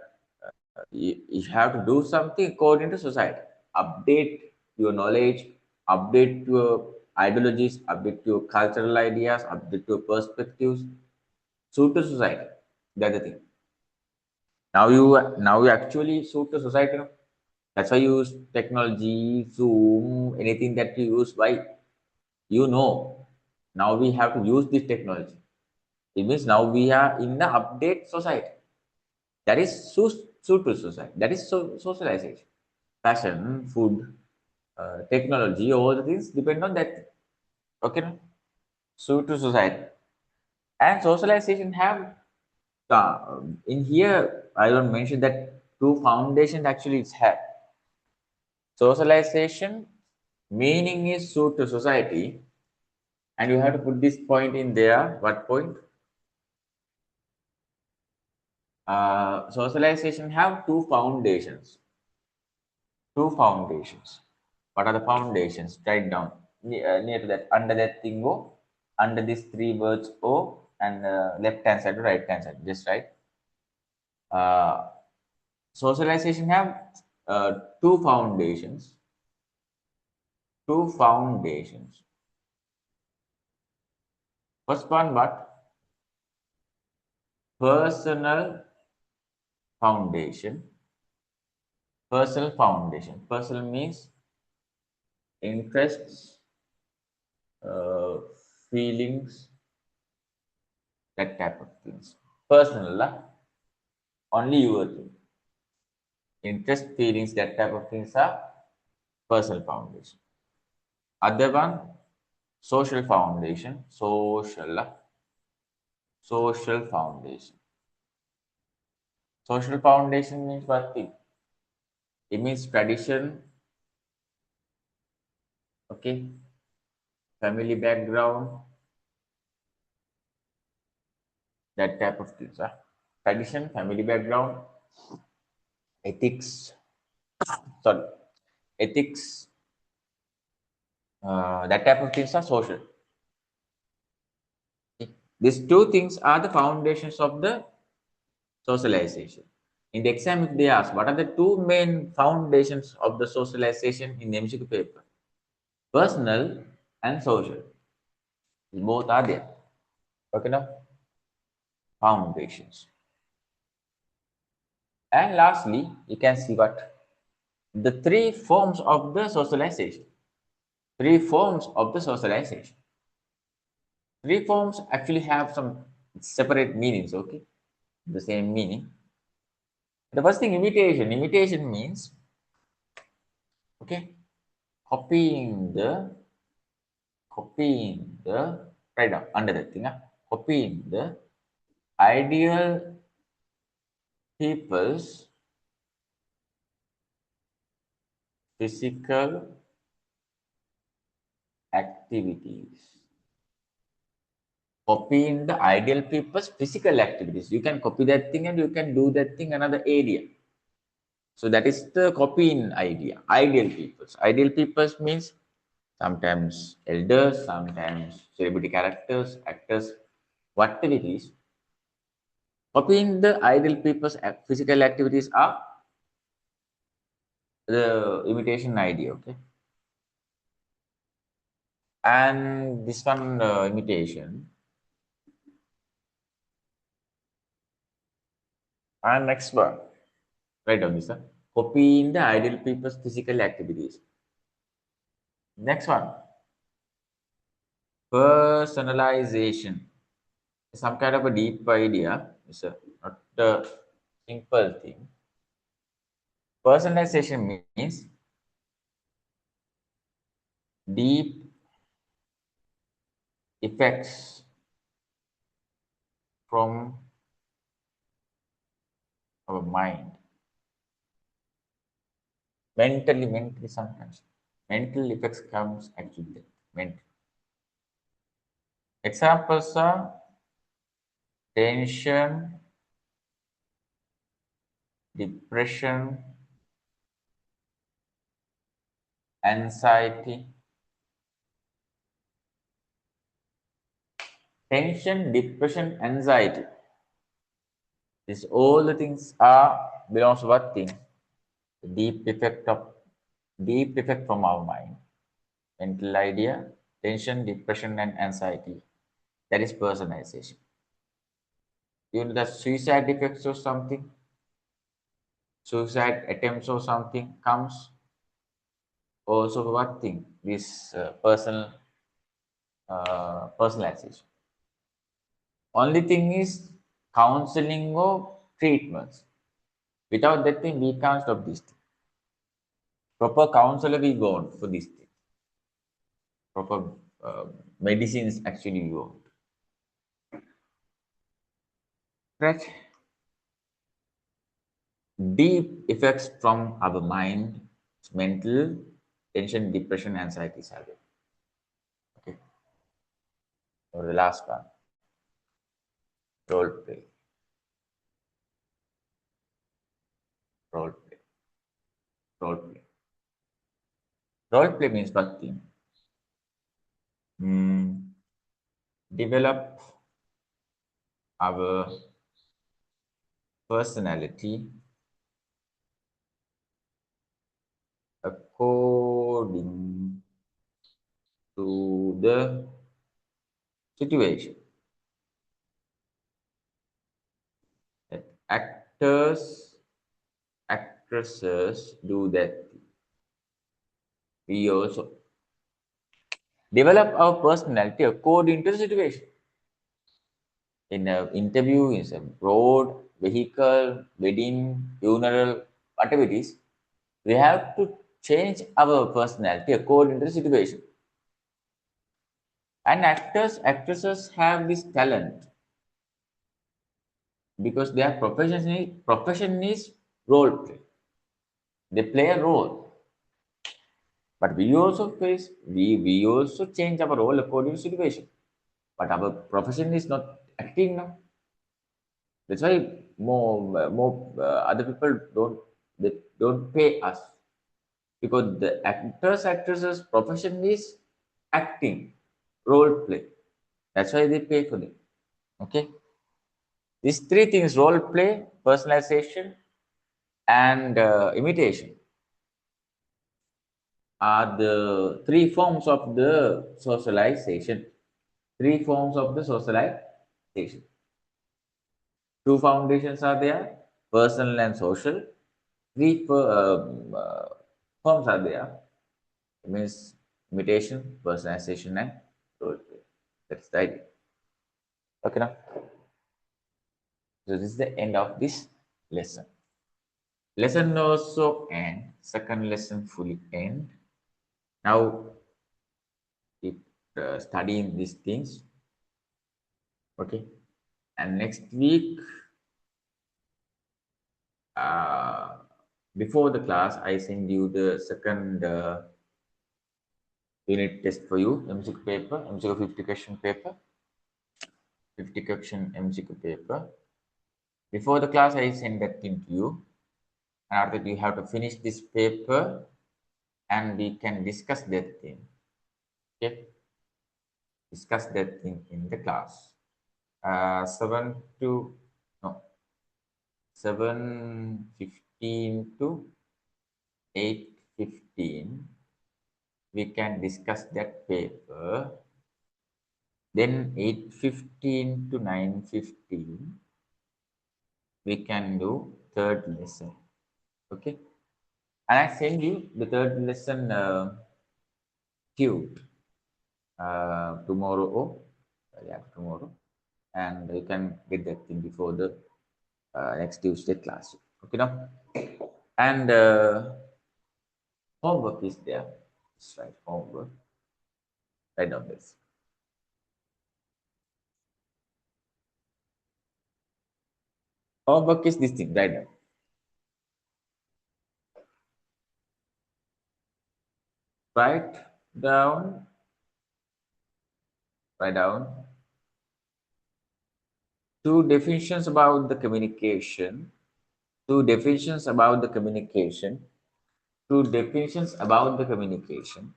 you have to do something according to society. Update your knowledge, update your ideologies, update your cultural ideas, update your perspectives, suit to society. That's the thing. Now you actually suit to society. No? That's why you use technology, Zoom, anything that you use. Why? You know. Now we have to use this technology. It means now we are in the update society. That is suit to society. That is socialization. Fashion, food, technology, all the things depend on that. Okay, no? Suit to society. And socialization have in here I don't mention that two foundations actually it's have. Socialization meaning is suit to society, and you have to put this point in there. What point? Socialization have two foundations. Two foundations. What are the foundations? Write down near to that, under that thing O, under these three words O, and left hand side to right hand side. Just write. Uh, Socialization have two foundations. Two foundations. First one, what? Personal foundation. Personal foundation. Personal means interests, uh, feelings, that type of things. Personal, only your thing. Interest, feelings, that type of things are personal foundation. Other one, social foundation. Social foundation. Social foundation means what thing? It means tradition, okay, family background, that type of things. Tradition, family background, ethics, sorry, ethics, that type of things are social. Okay. These two things are the foundations of the socialization. In the exam, if they ask, what are the two main foundations of the socialization in the MCQ paper? Personal and social. Both are there. Okay, now? Foundations. And lastly, you can see what? The three forms of the socialization. Three forms of the socialization. Three forms actually have some separate meanings, okay? The same meaning. The first thing, imitation. Imitation means, okay, copying the Write down under that thing. Copying the ideal people's physical activities. Copying the ideal people's physical activities. You can copy that thing and you can do that thing another area. So that is the copying idea. Ideal peoples. Ideal peoples means sometimes elders, sometimes celebrity characters, actors, whatever it is. Copying the ideal people's physical activities are the imitation idea, okay? And this one imitation. And next one, write down this one. Copying the ideal people's physical activities. Next one, personalization. Some kind of a deep idea. It's not a simple thing. Personalization means deep effects from our mind. Mentally sometimes. Mental effects comes actually mental. Examples are tension, depression, anxiety. Tension, depression, anxiety. These all the things are belongs to what thing? The deep effect from our mind. Mental idea, tension, depression, and anxiety. That is personalization. You know the suicide effects or something, suicide attempts or something comes also what thing? This personalization. Only thing is counseling or treatments. Without that thing, we can't stop this thing. Proper counselor we want for this thing. Proper medicines actually we want. Right? Deep effects from our mind, mental, tension, depression, anxiety, are okay. Or the last one, role play. Role play. Role play. Role play means what thing? Develop our personality according to the situation. That actors, actresses do that. We also develop our personality according to the situation. In an interview, in a road, vehicle, wedding, funeral, whatever it is, we have to change our personality according to the situation. And actors, actresses have this talent because their profession is role play. They play a role. But we also we also change our role according to situation. But our profession is not acting now. That's why more other people don't pay us because the actresses profession is acting, role play. That's why they pay for them. Okay, these three things: role play, personalization, and imitation are the three forms of the socialization. Three forms of the socialization. Two foundations are there: personal and social. Three forms are there. It means imitation, personalization, and role play. That's the idea. Okay, now. So this is the end of this lesson. Lesson also end. Second lesson fully end. Now, keep studying these things. Okay. And next week, before the class, I send you the second unit test for you, MCQ paper, MCQ 50 question paper, 50 question MCQ paper. Before the class, I send that thing to you. And after that, you have to finish this paper and we can discuss that thing. Okay? Discuss that thing in the class. 7 to, no, 7:15 to 8:15, we can discuss that paper. Then 8:15 to 9:15, we can do third lesson. Okay. And I send you the third lesson tube tomorrow. Oh, yeah, tomorrow. And you can get that thing before the next Tuesday class. Okay, now. And homework is there. Just write homework. Write down this. Homework is this thing. Write down. Write down. Write down two definitions about the communication. Two definitions about the communication. Two definitions about the communication.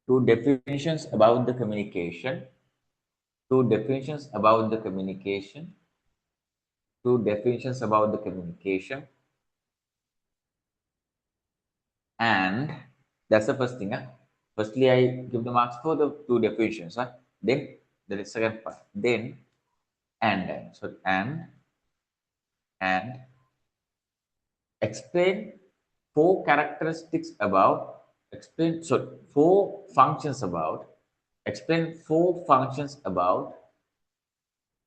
Two definitions about the communication. Two definitions about the communication. Two definitions about the communication. And that's the first thing. Huh? Firstly, I give the marks for the two definitions. Huh? Then the second part. Then and. So and explain four characteristics about explain so four functions about explain four functions about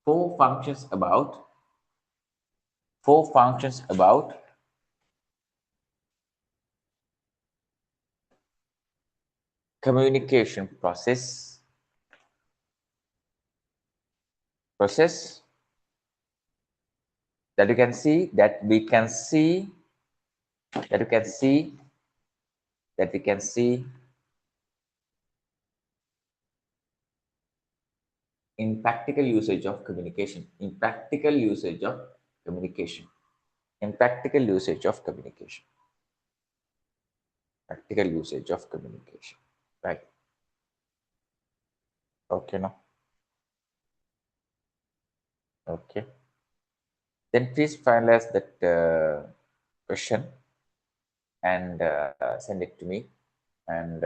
four functions about communication process that you can see that we can see that you can see that we can see in practical usage of communication in practical usage of communication in practical usage of communication practical usage of communication, right? Okay, now. Okay. Then please finalize that question and send it to me. And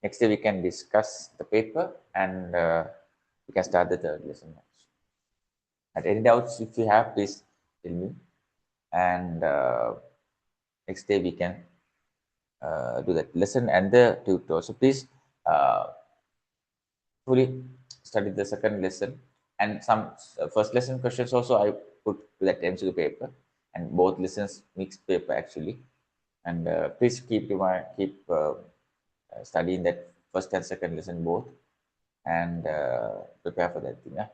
next day we can discuss the paper and we can start the third lesson. And any doubts if you have, please tell me. And next day we can do that lesson and the tutor. So please fully study the second lesson and some first lesson questions also I put to that MCQ paper and both lessons mixed paper actually. And please keep studying that first and second lesson both and prepare for that thing. Yeah?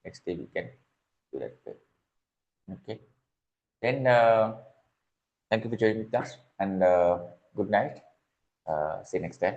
Next day we can do that paper. Okay. Then thank you for joining the class and good night. See you next time.